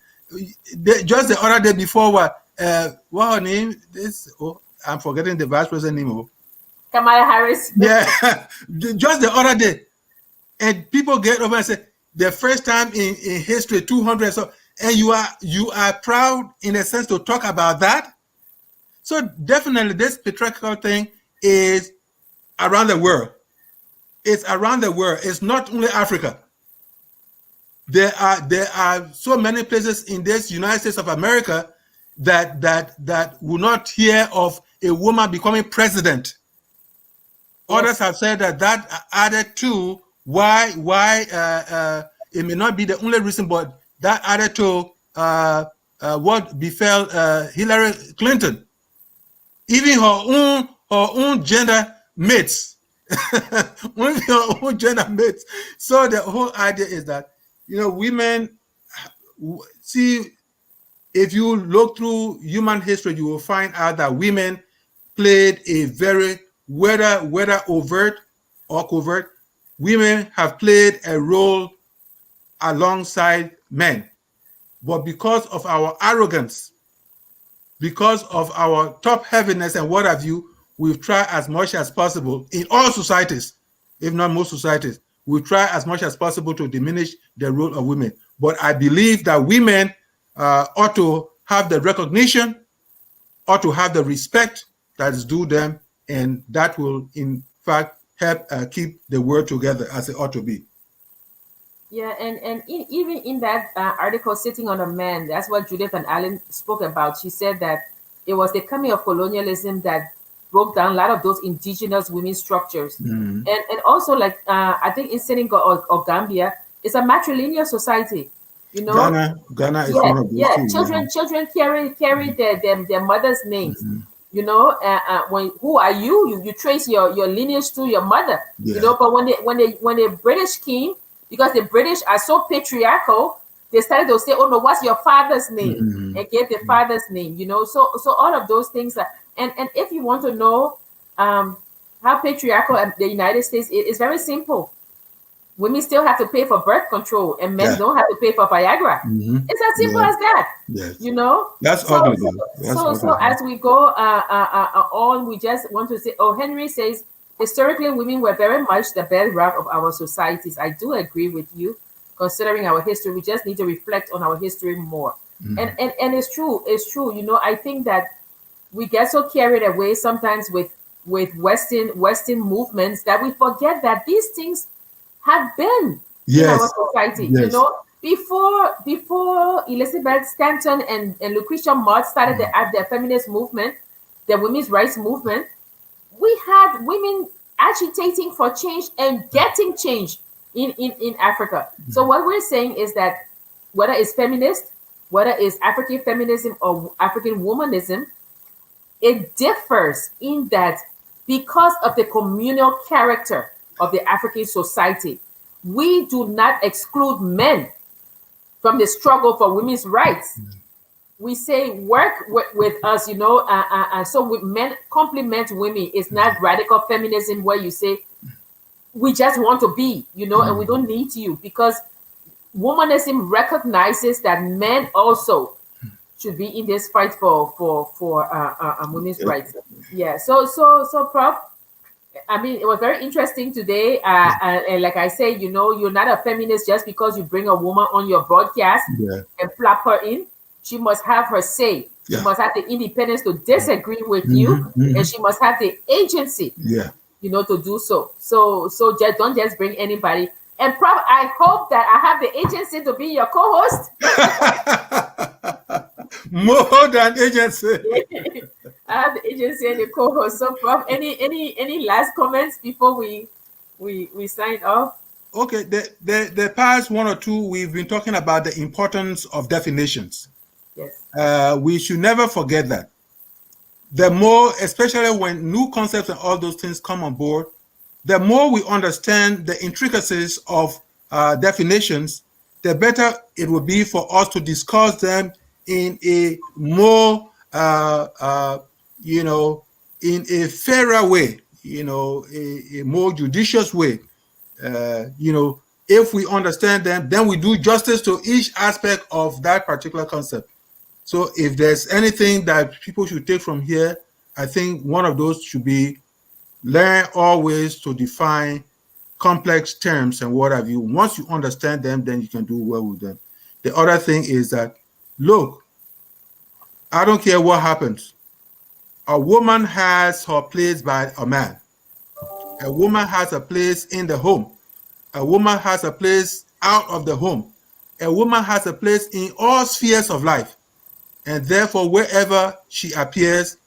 Speaker 2: Just the other day before what her name? This I'm forgetting the vice president name.
Speaker 1: Kamala Harris.
Speaker 2: Yeah, just the other day, and people get over and say the first time in history 200 so, and you are proud in a sense to talk about that. So definitely this patriarchal thing is around the world. It's around the world. It's not only Africa. There are so many places in this United States of America that will not hear of a woman becoming president. Others
Speaker 1: Yes.
Speaker 2: have said that added to why it may not be the only reason, but that added to what befell Hillary Clinton. Even her own gender mates, even her own gender mates. So the whole idea is that women see, if you look through human history, you will find out that women played a very, whether overt or covert, women have played a role alongside men. But because of our arrogance, because of our top heaviness and what have you, we've tried as much as possible in all societies, if not most societies, we try as much as possible to diminish the role of women. But I believe that women ought to have the recognition, ought to have the respect that is due them, and that will, in fact, help keep the world together as it ought to be.
Speaker 1: Yeah, and even in that article, "Sitting on a Man," that's what Judith and Allen spoke about. She said that it was the coming of colonialism that broke down a lot of those indigenous women structures.
Speaker 2: Mm-hmm.
Speaker 1: And also, like, I think in Senegal or Gambia, it's a matrilineal society. You know,
Speaker 2: Ghana is
Speaker 1: yeah,
Speaker 2: one of those
Speaker 1: yeah.
Speaker 2: too.
Speaker 1: Children carry their mother's names.
Speaker 2: Mm-hmm.
Speaker 1: You know, when who are you? You trace your lineage to your mother. You
Speaker 2: Yeah.
Speaker 1: know, but when the British came, because the British are so patriarchal, they started to say, "Oh no, what's your father's name?"
Speaker 2: Mm-hmm.
Speaker 1: and get the father's name. You know, so all of those things are, and if you want to know how patriarchal the United States is, it's very simple. Women still have to pay for birth control, and men
Speaker 2: Yeah.
Speaker 1: don't have to pay for Viagra.
Speaker 2: Mm-hmm.
Speaker 1: It's as simple
Speaker 2: Yeah.
Speaker 1: as that,
Speaker 2: Yes.
Speaker 1: you know.
Speaker 2: That's
Speaker 1: So,
Speaker 2: ugly,
Speaker 1: so,
Speaker 2: though. That's
Speaker 1: so
Speaker 2: ugly.
Speaker 1: as we go on, we just want to say, oh, Henry says, historically, women were very much the bedrock of our societies. I do agree with you. Considering our history, we just need to reflect on our history more.
Speaker 2: Mm-hmm.
Speaker 1: And it's true. It's true. You know, I think that we get so carried away sometimes with Western movements that we forget that these things have been in our
Speaker 2: Yes.
Speaker 1: society. You
Speaker 2: Yes.
Speaker 1: know, before Elizabeth Stanton and Lucretia Mott started the feminist movement, the women's rights movement, we had women agitating for change and getting change in Africa. So what we're saying is that whether it's feminist, whether it's African feminism or African womanism, it differs in that because of the communal character of the African society, we do not exclude men from the struggle for women's rights. we say work with us, so with men compliment women. It's not radical feminism where you say we just want to be, and we don't need you, because womanism recognizes that men also should be in this fight for women's rights. Yeah. So, Prof, I mean, it was very interesting today. And like I say, you're not a feminist just because you bring a woman on your broadcast
Speaker 2: Yeah.
Speaker 1: and flap her in. She must have her say. She
Speaker 2: Yeah.
Speaker 1: must have the independence to disagree with you,
Speaker 2: Hmm. Hmm.
Speaker 1: and she must have the agency,
Speaker 2: Yeah.
Speaker 1: to do so. So just don't just bring anybody. And Prof, I hope that I have the agency to be your co-host.
Speaker 2: More than agency.
Speaker 1: I have the agency and the co-host. So, Prof, any last comments before we sign off?
Speaker 2: Okay, the past one or two, we've been talking about the importance of definitions.
Speaker 1: Yes.
Speaker 2: We should never forget that. The more, especially when new concepts and all those things come on board, the more we understand the intricacies of definitions, the better it will be for us to discuss them in a more, in a fairer way, a more judicious way. If we understand them, then we do justice to each aspect of that particular concept. So if there's anything that people should take from here, I think one of those should be learn always to define complex terms and what have you. Once you understand them, then you can do well with them. The other thing is that, look, I don't care what happens. A woman has her place by a man. A woman has a place in the home. A woman has a place out of the home. A woman has a place in all spheres of life. And therefore, wherever she appears,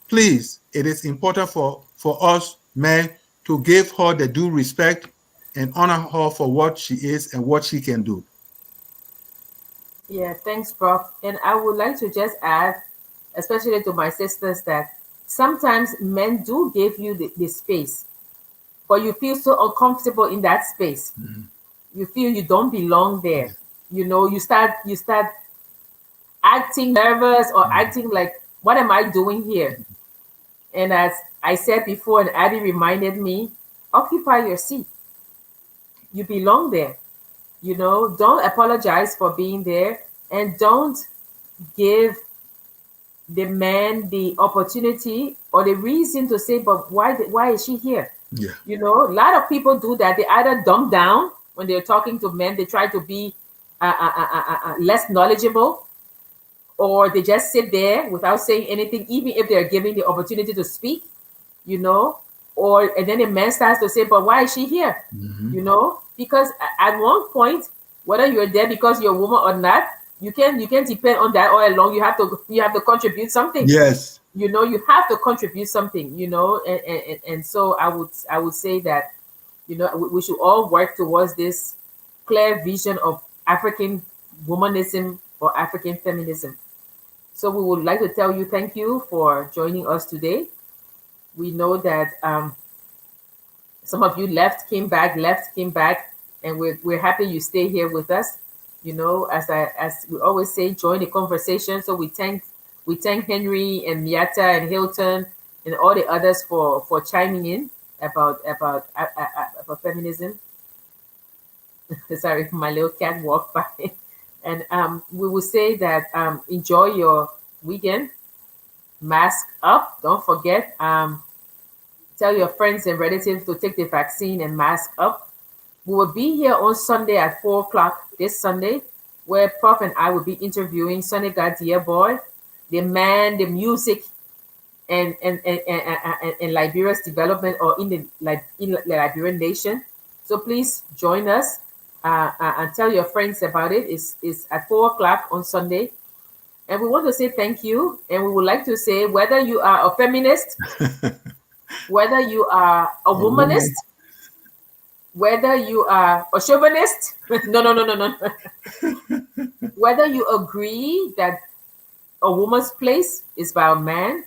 Speaker 2: please, it is important for us men to give her the due respect and honor her for what she is and what she can do.
Speaker 1: Yeah, thanks, Prof. And I would like to just add, especially to my sisters, that sometimes men do give you the space, but you feel so uncomfortable in that space.
Speaker 2: Mhm.
Speaker 1: You feel you don't belong
Speaker 2: Yeah.
Speaker 1: there. You start acting nervous or
Speaker 2: Mhm.
Speaker 1: acting like, what am I doing here? And as I said before, and Abby reminded me, occupy your seat. You belong there. Don't apologize for being there, and don't give the man the opportunity or the reason to say, but why is she here?
Speaker 2: Yeah.
Speaker 1: A lot of people do that. They either dumb down when they're talking to men, they try to be less knowledgeable, or they just sit there without saying anything, even if they're given the opportunity to speak, you know, and then the man starts to say, but why is she here?
Speaker 2: Mhm.
Speaker 1: Because at one point, whether you're there because you're a woman or not, you can't depend on that all along. You have to contribute something.
Speaker 2: Yes.
Speaker 1: You have to contribute something, and so I would say that, we should all work towards this clear vision of African womanism or African feminism. So we would like to tell you thank you for joining us today. We know that some of you left, came back, and we're happy you stay here with us. As we always say, join the conversation. So we thank Henry and Miata and Hilton and all the others for chiming in about feminism. Sorry, my little cat walked by. And we will say that enjoy your weekend. Mask up. Don't forget. Tell your friends and relatives to take the vaccine and mask up. We will be here on Sunday at 4 o'clock this Sunday, where Prof and I will be interviewing Sonny Dear Boy, the man, the music, and Liberia's development, or in the Liberian nation. So please join us, and tell your friends about it. It's at 4 o'clock on Sunday. And we want to say thank you. And we would like to say, whether you are a feminist, whether you are a
Speaker 2: A woman.
Speaker 1: womanist, whether you are a chauvinist, no, no, no, no, no, whether you agree that a woman's place is by a man,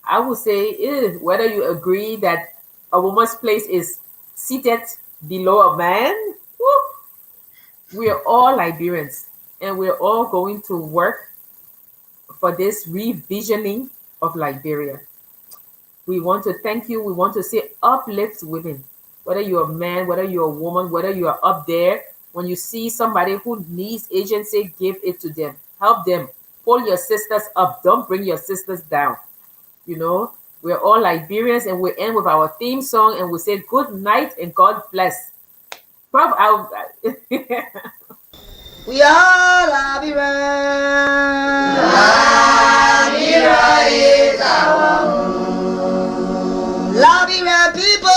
Speaker 1: I would say, whether you agree that a woman's place is seated below a man, woo, we are all Liberians. and we're all going to work for this revisioning of Liberia. We want to thank you. We want to say uplift women. Whether you're a man, whether you're a woman, whether you are up there, when you see somebody who needs agency, give it to them. Help them. Pull your sisters up. Don't bring your sisters down. You know, we're all Liberians, and we end with our theme song and we say good night and God bless. Prof,
Speaker 3: We are Liberians. Liberia is our home. Liberian people.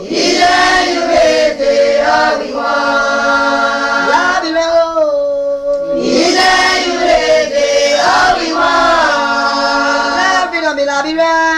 Speaker 3: Either you hate it or we want. Liberia, oh. Either you hate it or we want. Liberia, Liberia.